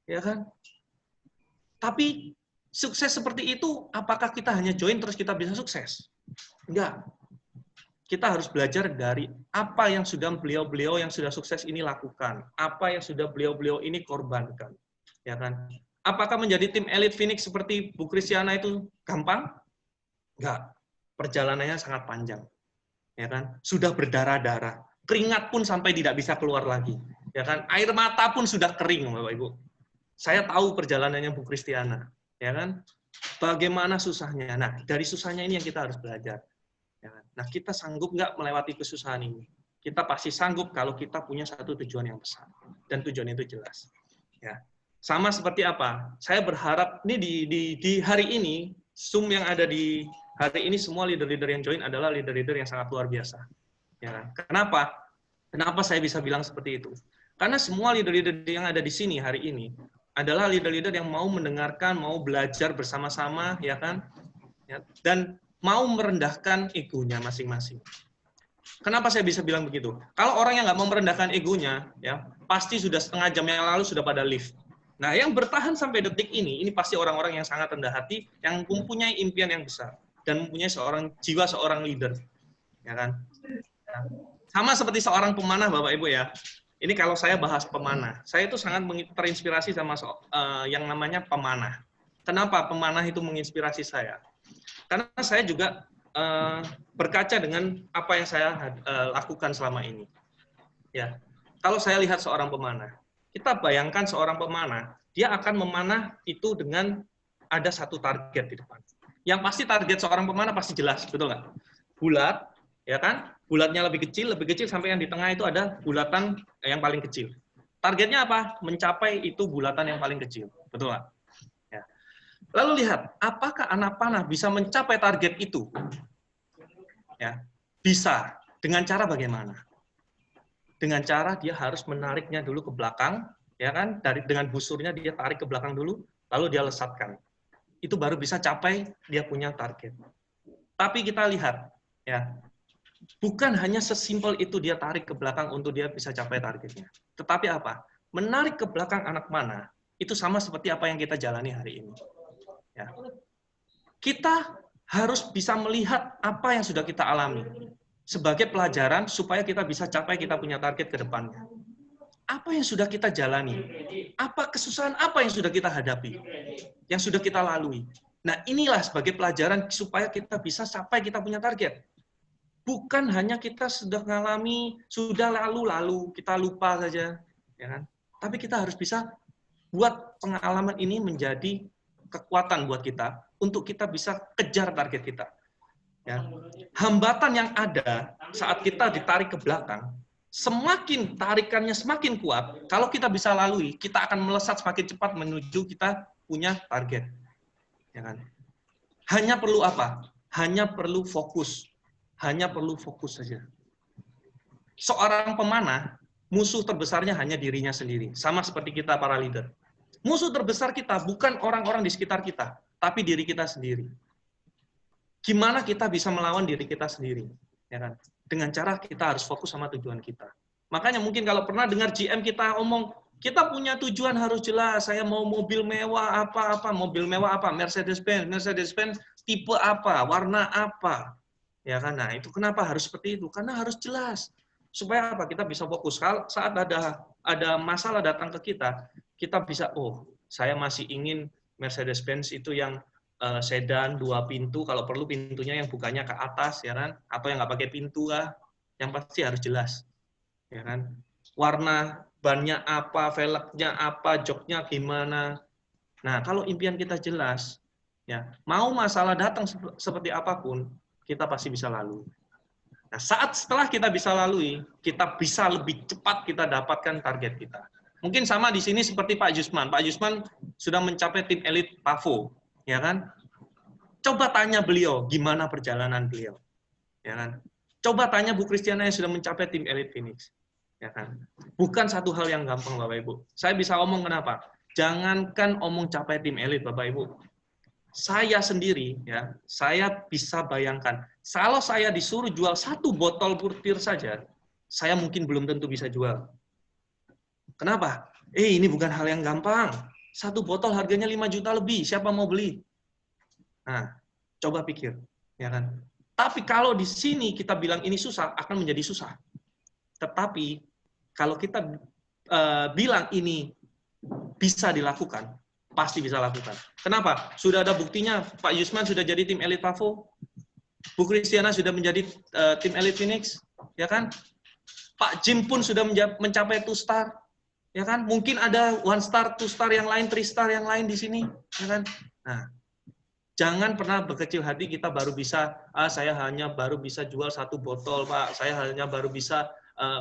ya kan? Tapi sukses seperti itu, apakah kita hanya join terus kita bisa sukses? Enggak. Kita harus belajar dari apa yang sudah beliau-beliau yang sudah sukses ini lakukan, apa yang sudah beliau-beliau ini korbankan, ya kan? Apakah menjadi tim elit Phoenix seperti Bu Kristiana itu gampang? Enggak. Perjalanannya sangat panjang. Ya kan? Sudah berdarah-darah. Keringat pun sampai tidak bisa keluar lagi. Ya kan? Air mata pun sudah kering, Bapak Ibu. Saya tahu perjalanannya Bu Kristiana. Ya kan? Bagaimana susahnya. Nah, dari susahnya ini yang kita harus belajar. Ya kan? Nah, kita sanggup nggak melewati kesusahan ini? Kita pasti sanggup kalau kita punya satu tujuan yang besar. Dan tujuan itu jelas. Ya. Sama seperti apa? Saya berharap ini di hari ini, Zoom yang ada di hari ini, semua leader-leader yang join adalah leader-leader yang sangat luar biasa. Ya, kenapa? Kenapa saya bisa bilang seperti itu? Karena semua leader-leader yang ada di sini hari ini adalah leader-leader yang mau mendengarkan, mau belajar bersama-sama, ya kan? Ya, dan mau merendahkan egonya masing-masing. Kenapa saya bisa bilang begitu? Kalau orang yang nggak mau merendahkan egonya, ya pasti sudah setengah jam yang lalu sudah pada leave. Nah, yang bertahan sampai detik ini pasti orang-orang yang sangat rendah hati, yang mempunyai impian yang besar, dan mempunyai jiwa seorang leader. Ya kan? Sama seperti seorang pemanah, Bapak Ibu ya. Ini kalau saya bahas pemanah, saya itu sangat terinspirasi sama yang namanya pemanah. Kenapa pemanah itu menginspirasi saya? Karena saya juga berkaca dengan apa yang saya lakukan selama ini. Ya, kalau saya lihat seorang pemanah, kita bayangkan seorang pemanah, dia akan memanah itu dengan ada satu target di depan. Yang pasti target seorang pemanah pasti jelas, betul nggak? Bulat, ya kan? Bulatnya lebih kecil sampai yang di tengah itu ada bulatan yang paling kecil. Targetnya apa? Mencapai itu bulatan yang paling kecil, betul nggak? Ya. Lalu lihat, apakah anak panah bisa mencapai target itu? Ya, bisa. Dengan cara bagaimana? Dengan cara dia harus menariknya dulu ke belakang, ya kan? Dengan busurnya dia tarik ke belakang dulu, lalu dia lesatkan. Itu baru bisa capai dia punya target. Tapi kita lihat, ya, bukan hanya sesimpel itu dia tarik ke belakang untuk dia bisa capai targetnya. Tetapi apa? Menarik ke belakang anak panah itu sama seperti apa yang kita jalani hari ini. Ya. Kita harus bisa melihat apa yang sudah kita alami sebagai pelajaran supaya kita bisa capai kita punya target ke depannya. Apa yang sudah kita jalani? Apa kesusahan apa yang sudah kita hadapi? Yang sudah kita lalui? Nah, inilah sebagai pelajaran supaya kita bisa capai kita punya target. Bukan hanya kita sudah mengalami, sudah lalu, kita lupa saja. Ya kan? Tapi kita harus bisa buat pengalaman ini menjadi kekuatan buat kita untuk kita bisa kejar target kita. Ya. Hambatan yang ada saat kita ditarik ke belakang, semakin tarikannya semakin kuat, kalau kita bisa lalui, kita akan melesat semakin cepat menuju kita punya target. Ya kan? Hanya perlu apa? Hanya perlu fokus. Hanya perlu fokus saja. Seorang pemanah, musuh terbesarnya hanya dirinya sendiri. Sama seperti kita para leader. Musuh terbesar kita bukan orang-orang di sekitar kita, tapi diri kita sendiri. Gimana kita bisa melawan diri kita sendiri? Ya kan? Dengan cara kita harus fokus sama tujuan kita. Makanya mungkin kalau pernah dengar GM kita omong, kita punya tujuan harus jelas. Saya mau mobil mewah apa-apa, mobil mewah apa, Mercedes-Benz tipe apa, warna apa. Ya kan? Nah, itu kenapa harus seperti itu? Karena harus jelas. Supaya apa? Kita bisa fokus. Kalau saat ada masalah datang ke kita bisa, oh, saya masih ingin Mercedes-Benz itu yang sedan 2 pintu, kalau perlu pintunya yang bukanya ke atas, ya kan? Atau yang nggak pakai pintu lah, yang pasti harus jelas, ya kan? Warna bannya apa, velgnya apa, joknya gimana. Nah, kalau impian kita jelas, Ya, mau masalah datang seperti apapun, kita pasti bisa lalui. Nah, setelah kita bisa lalui, kita bisa lebih cepat kita dapatkan target kita. Mungkin sama di sini seperti Pak Jusman. Pak Jusman sudah mencapai tim elit PAVO, ya kan? Coba tanya beliau gimana perjalanan beliau, ya kan? Coba tanya Bu Kristiana yang sudah mencapai tim elit Phoenix, ya kan? Bukan satu hal yang gampang, Bapak Ibu. Saya bisa omong kenapa? Jangankan omong capai tim elit, Bapak Ibu. Saya sendiri, ya, saya bisa bayangkan, kalau saya disuruh jual 1 botol pur-pir saja, saya mungkin belum tentu bisa jual. Kenapa? Ini bukan hal yang gampang. 1 botol harganya 5 juta lebih, siapa mau beli? Nah, coba pikir, ya kan? Tapi kalau di sini kita bilang ini susah, akan menjadi susah. Tetapi kalau kita bilang ini bisa dilakukan, pasti bisa lakukan. Kenapa? Sudah ada buktinya, Pak Yusman sudah jadi tim elit PAVO, Bu Kristiana sudah menjadi tim elit Phoenix, ya kan? Pak Jim pun sudah mencapai 2 star, ya kan? Mungkin ada 1 star, 2 star yang lain, 3 star yang lain di sini, ya kan? Nah, jangan pernah berkecil hati kita baru bisa, saya hanya baru bisa jual 1 botol, Pak. Saya hanya baru bisa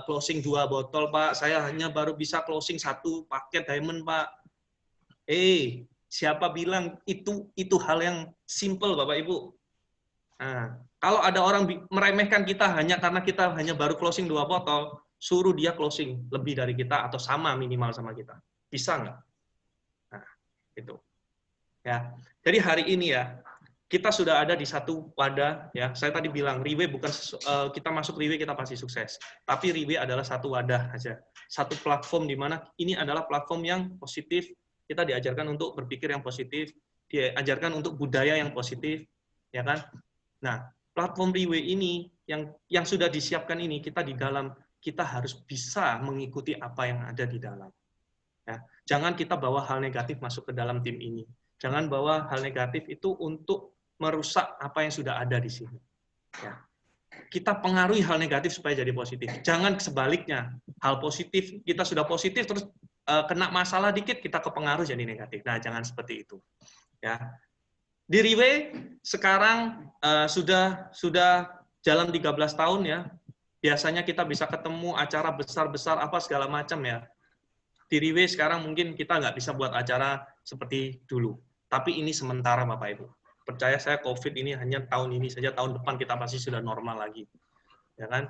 closing 2 botol, Pak. Saya hanya baru bisa closing 1 paket diamond, Pak. Siapa bilang itu hal yang simple, Bapak Ibu? Nah, kalau ada orang meremehkan kita hanya karena kita hanya baru closing 2 botol, suruh dia closing lebih dari kita atau sama minimal sama kita. Bisa nggak? Nah, itu. Ya. Jadi hari ini ya, kita sudah ada di satu wadah, ya. Saya tadi bilang Riwe bukan kita masuk Riwe kita pasti sukses. Tapi Riwe adalah satu wadah aja. Satu platform di mana ini adalah platform yang positif. Kita diajarkan untuk berpikir yang positif, diajarkan untuk budaya yang positif, ya kan? Nah, platform Riwe ini yang sudah disiapkan ini, kita di dalam, kita harus bisa mengikuti apa yang ada di dalam. Ya, jangan kita bawa hal negatif masuk ke dalam tim ini. Jangan bawa hal negatif itu untuk merusak apa yang sudah ada di sini. Ya. Kita pengaruhi hal negatif supaya jadi positif. Jangan sebaliknya, hal positif, kita sudah positif, terus kena masalah dikit, kita kepengaruh jadi negatif. Nah, jangan seperti itu. Ya. Di Riwe sekarang sudah jalan 13 tahun ya. Biasanya kita bisa ketemu acara besar-besar apa segala macam ya. Di Riwe sekarang mungkin kita nggak bisa buat acara seperti dulu. Tapi ini sementara Bapak Ibu. Percaya saya COVID ini hanya tahun ini saja, tahun depan kita pasti sudah normal lagi. Ya kan?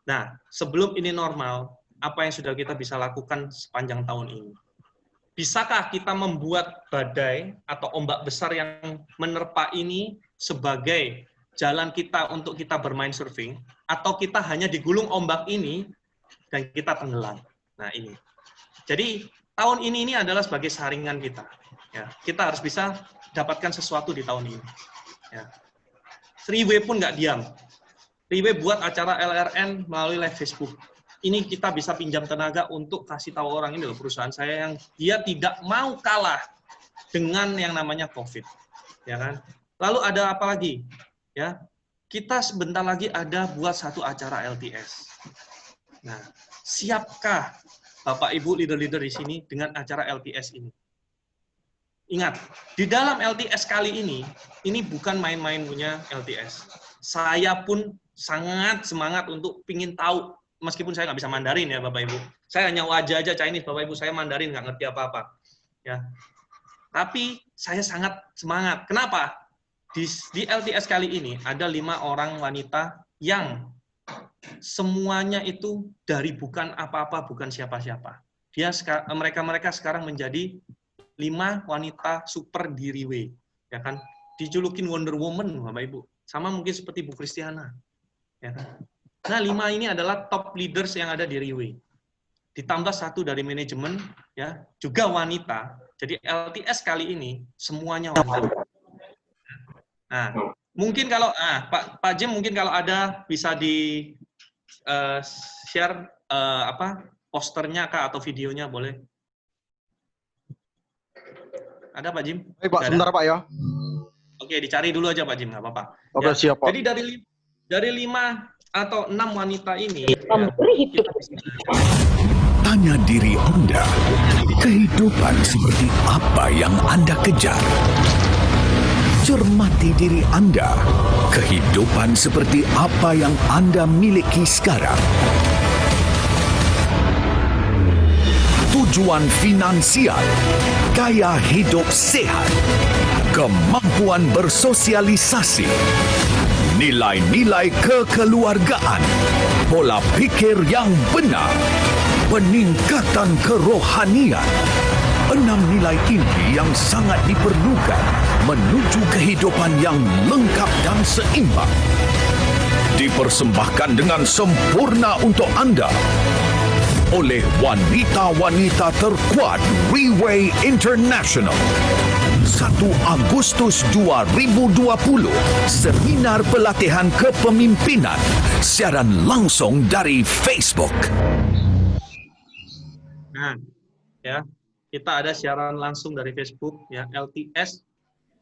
Nah, sebelum ini normal, apa yang sudah kita bisa lakukan sepanjang tahun ini? Bisakah kita membuat badai atau ombak besar yang menerpa ini sebagai jalan kita untuk kita bermain surfing, atau kita hanya digulung ombak ini dan kita tenggelam? Nah, ini. Jadi, tahun ini adalah sebagai saringan kita. Ya, kita harus bisa dapatkan sesuatu di tahun ini. Ya. Riwe pun nggak diam. Riwe buat acara LRN melalui live Facebook. Ini kita bisa pinjam tenaga untuk kasih tahu orang ini loh, perusahaan saya yang dia tidak mau kalah dengan yang namanya COVID, ya kan? Lalu ada apa lagi? Ya, kita sebentar lagi ada buat satu acara LTS. Nah, siapkah Bapak Ibu leader-leader di sini dengan acara LTS ini? Ingat, di dalam LTS kali ini bukan main-main punya LTS. Saya pun sangat semangat untuk pingin tahu. Meskipun saya nggak bisa Mandarin ya Bapak Ibu. Saya hanya wajah aja Chinese Bapak Ibu, saya Mandarin nggak ngerti apa-apa. Ya. Tapi saya sangat semangat. Kenapa? Di LTS kali ini ada 5 orang wanita yang semuanya itu dari bukan apa-apa, bukan siapa-siapa. Mereka sekarang menjadi 5 wanita super di Riwe. Ya kan? Dijulukin Wonder Woman Bapak Ibu. Sama mungkin seperti Bu Kristiana. Ya kan? Nah, 5 ini adalah top leaders yang ada di Riwe. Ditambah 1 dari manajemen, ya, juga wanita. Jadi LTS kali ini semuanya wanita. Nah, mungkin kalau Pak Jim mungkin kalau ada bisa di share posternya kah atau videonya boleh. Ada Pak Jim? Baik Pak, sebentar Pak ya. Oke, dicari dulu aja Pak Jim, nggak apa-apa. Oke, siap Pak. Jadi dari 5 atau 6 wanita ini, tanya diri Anda, kehidupan seperti apa yang Anda kejar? Cermati diri Anda. Kehidupan seperti apa yang Anda miliki sekarang? Tujuan finansial, gaya hidup sehat, kemampuan bersosialisasi, nilai-nilai kekeluargaan, pola pikir yang benar, peningkatan kerohanian. 6 nilai inti yang sangat diperlukan menuju kehidupan yang lengkap dan seimbang. Dipersembahkan dengan sempurna untuk anda oleh wanita-wanita terkuat Riway International. 1 Agustus 2020, seminar pelatihan kepemimpinan, siaran langsung dari Facebook. Nah, ya, kita ada siaran langsung dari Facebook, ya, LTS,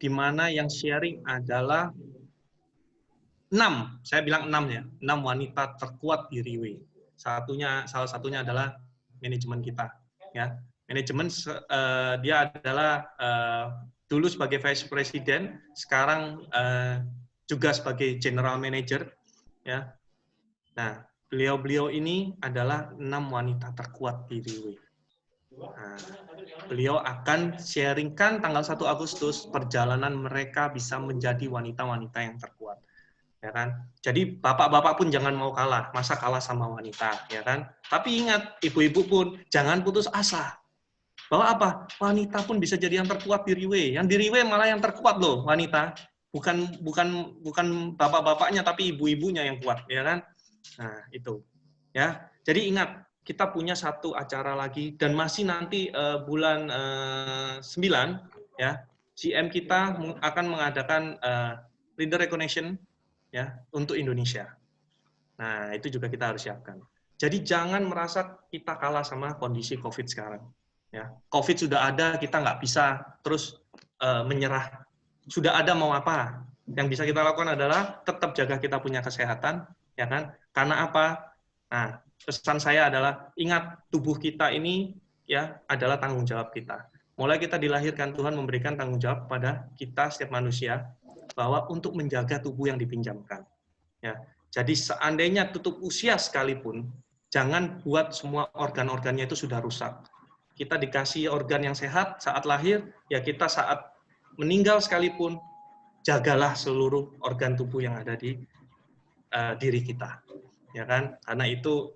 di mana yang sharing adalah 6, saya bilang 6 ya, 6 wanita terkuat di Riway. Salah satunya adalah manajemen kita, ya. Manajemen dia adalah dulu sebagai Vice President, sekarang juga sebagai General Manager, ya. Nah, beliau-beliau ini adalah 6 wanita terkuat di Riway. Nah, beliau akan sharingkan tanggal 1 Agustus perjalanan mereka bisa menjadi wanita-wanita yang terkuat, ya kan? Jadi bapak-bapak pun jangan mau kalah, masa kalah sama wanita, ya kan? Tapi ingat, ibu-ibu pun jangan putus asa. Bahwa apa? Wanita pun bisa jadi yang terkuat di Riway. Yang di Riway malah yang terkuat loh, wanita. Bukan bapak-bapaknya tapi ibu-ibunya yang kuat, ya kan? Nah, itu. Ya. Jadi ingat, kita punya 1 acara lagi dan masih nanti bulan 9, ya, GM kita akan mengadakan leader recognition, ya, untuk Indonesia. Nah, itu juga kita harus siapkan. Jadi jangan merasa kita kalah sama kondisi COVID sekarang. Ya, COVID sudah ada, kita nggak bisa terus menyerah. Sudah ada mau apa? Yang bisa kita lakukan adalah tetap jaga kita punya kesehatan, ya kan? Karena apa? Nah, pesan saya adalah ingat tubuh kita ini ya adalah tanggung jawab kita. Mulai kita dilahirkan Tuhan memberikan tanggung jawab pada kita setiap manusia bahwa untuk menjaga tubuh yang dipinjamkan. Ya, jadi seandainya tutup usia sekalipun, jangan buat semua organ-organnya itu sudah rusak. Kita dikasih organ yang sehat saat lahir, ya kita saat meninggal sekalipun jagalah seluruh organ tubuh yang ada di diri kita. Ya kan, karena itu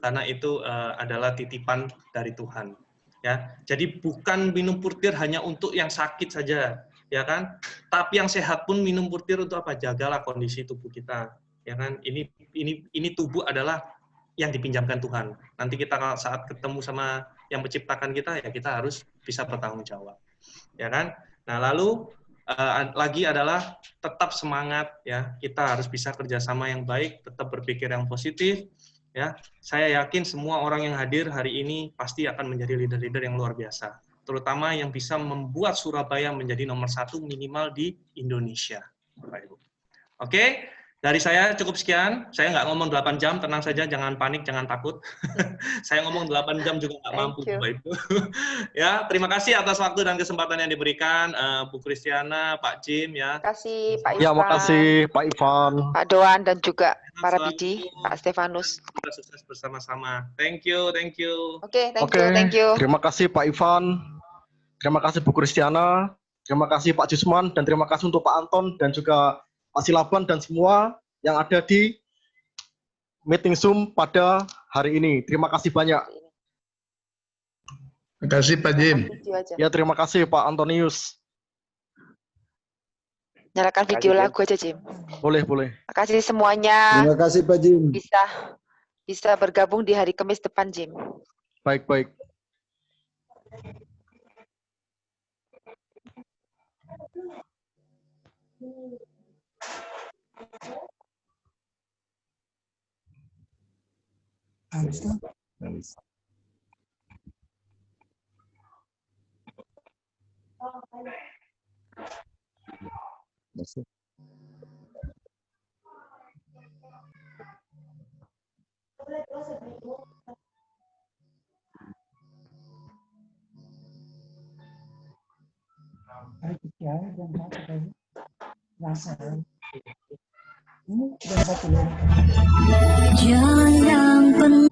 adalah titipan dari Tuhan, ya. Jadi bukan minum purtir hanya untuk yang sakit saja, ya kan, tapi yang sehat pun minum purtir untuk apa? Jagalah kondisi tubuh kita, ya kan. Ini tubuh adalah yang dipinjamkan Tuhan. Nanti kita saat ketemu sama yang menciptakan kita, ya kita harus bisa bertanggung jawab, ya kan. Nah, lalu lagi adalah tetap semangat, ya, kita harus bisa kerjasama yang baik, tetap berpikir yang positif, ya. Saya yakin semua orang yang hadir hari ini pasti akan menjadi leader-leader yang luar biasa, terutama yang bisa membuat Surabaya menjadi nomor 1 minimal di Indonesia, Bapak Ibu. Oke, dari saya cukup sekian. Saya nggak ngomong 8 jam, tenang saja, jangan panik, jangan takut. Saya ngomong 8 jam juga nggak mampu, Bapak Ibu. Ya, terima kasih atas waktu dan kesempatan yang diberikan, Bu Kristiana, Pak Jim, ya. Terima kasih Pak Ivan. Ya, makasih Pak Ivan, Pak Doan, dan juga para Biji, Pak Stefanus. Kita sukses bersama-sama. Thank you, thank you. Oke, thank you. Terima kasih Pak Ivan, terima kasih Bu Kristiana, terima kasih Pak Jusman, dan terima kasih untuk Pak Anton dan juga Pak Silaban dan semua yang ada di meeting Zoom pada hari ini. Terima kasih banyak. Terima kasih Pak Jim. Ya, terima kasih Pak Antonius. Nyalakan video lagu aja, Jim. Boleh. Terima kasih semuanya. Terima kasih Pak Jim. Bisa bergabung di hari Kamis depan, Jim. Baik. Jangan pernah.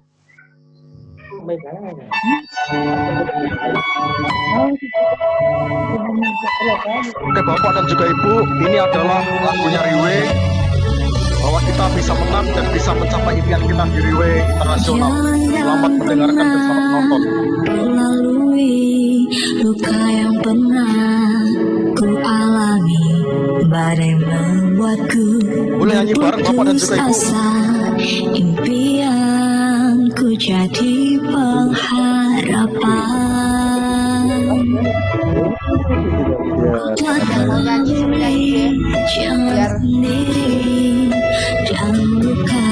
Oke Bapak dan juga Ibu, ini adalah lagunya Riwe, bahwa kita bisa menang dan bisa mencapai impian kita di Riwe Internasional. Selamat mendengarkan dan selamat menonton. Melalui luka yang pernah ku alami, badai membuatku Boleh nyanyi bareng Bapak dan juga Ibu. asa. Impianku jadi pengharapan. Mau nyanyi sini nyanyi Jangan sendiri, dan luka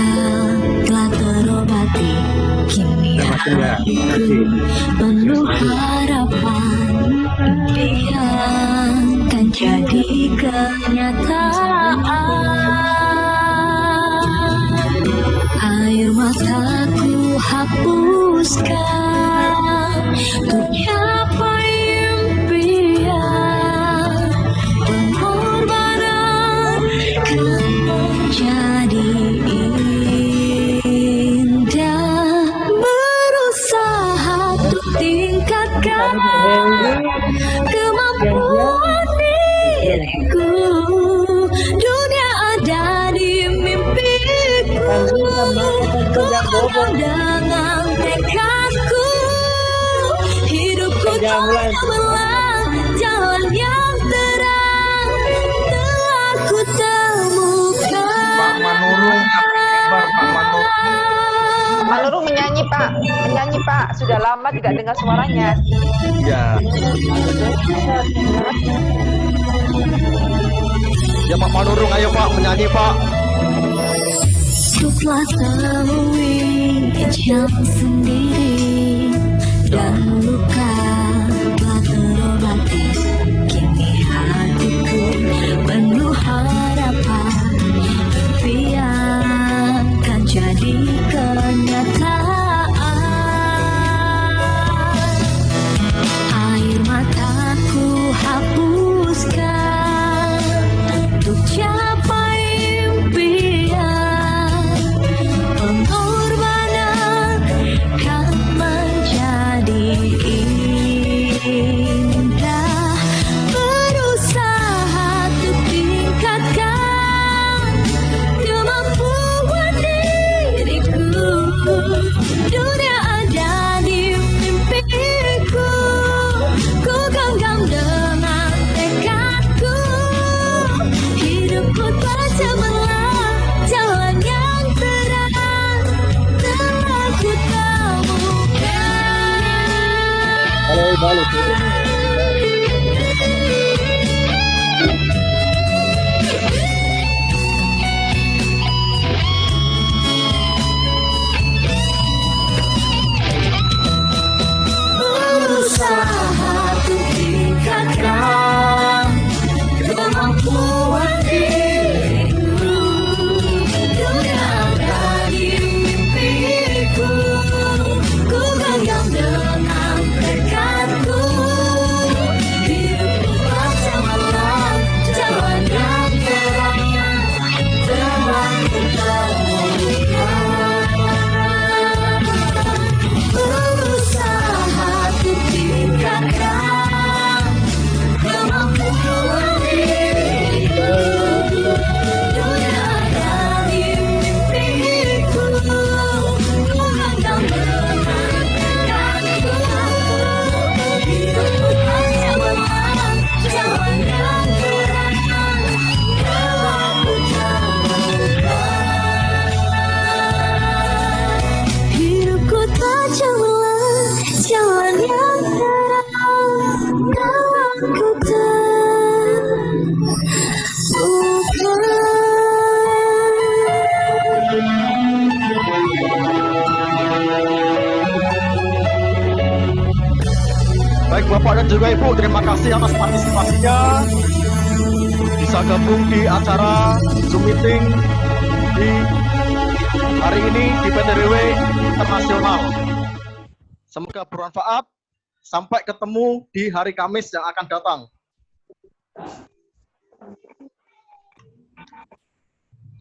telah terobati. Kini hatiku penuh harapan, impian kan jadi kenyataan. Air mataku hapuskan untuk capai impian. Pengorbanan kan menjadi indah. Berusaha untuk tingkatkan kemampuan diriku. Dunia ada di mimpiku. Ku pegang dengan tekadku. Hidupku telah belang, jalan yang terang telah ku temukan. Pak Manurung, Pak Manurung. Pak Nurung menyanyi Pak, sudah lama tidak dengar suaranya. Ya. Ya Pak Manurung, ayo Pak menyanyi Pak. Ku telah temui jalan sendiri, dan luka telah terobati. Kini hatiku penuh harapan, impian kan jadi kenyataan. Air mataku hapuskan untuk capai impian. Pengorbanan kan menjadi indah. Berusaha untuk tingkatkan kemampuan diriku. Dunia ada di mimpiku. Ku genggam dengan tekadku. Hidupku tak cemerlang, jalan yang terang telah ku temukan. Berusaha untuk tingkatkan kemampuan diriku. Dunia ada di mimpiku. Ku genggam dengan tekadku. Hidupku tak cemerlang, jalan yang terang telah ku temukan. Berusaha untuk tingkatkan kemampuan diriku. Dunia ada di mimpiku. Ku genggam dengan tekadku. Hidupku tak cemerlang, jalan yang terang telah ku temukan. Hidupku tak cemerlang, jalan yang terang telah ku Baik Bapak dan juga Ibu, terima kasih atas partisipasinya. Bisa gabung di acara Zoom meeting di hari ini di PT Riwe Internasional. Semoga bermanfaat. Sampai ketemu di hari Kamis yang akan datang.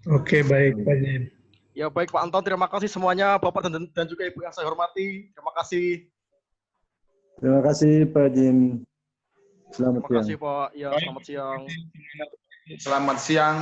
Oke, baik Pak Jim. Ya baik Pak Anton, terima kasih semuanya Bapak dan juga Ibu yang saya hormati. Terima kasih. Terima kasih Pak Jim. Selamat Terima kasih siang. Pak. Ya, selamat siang. Selamat siang.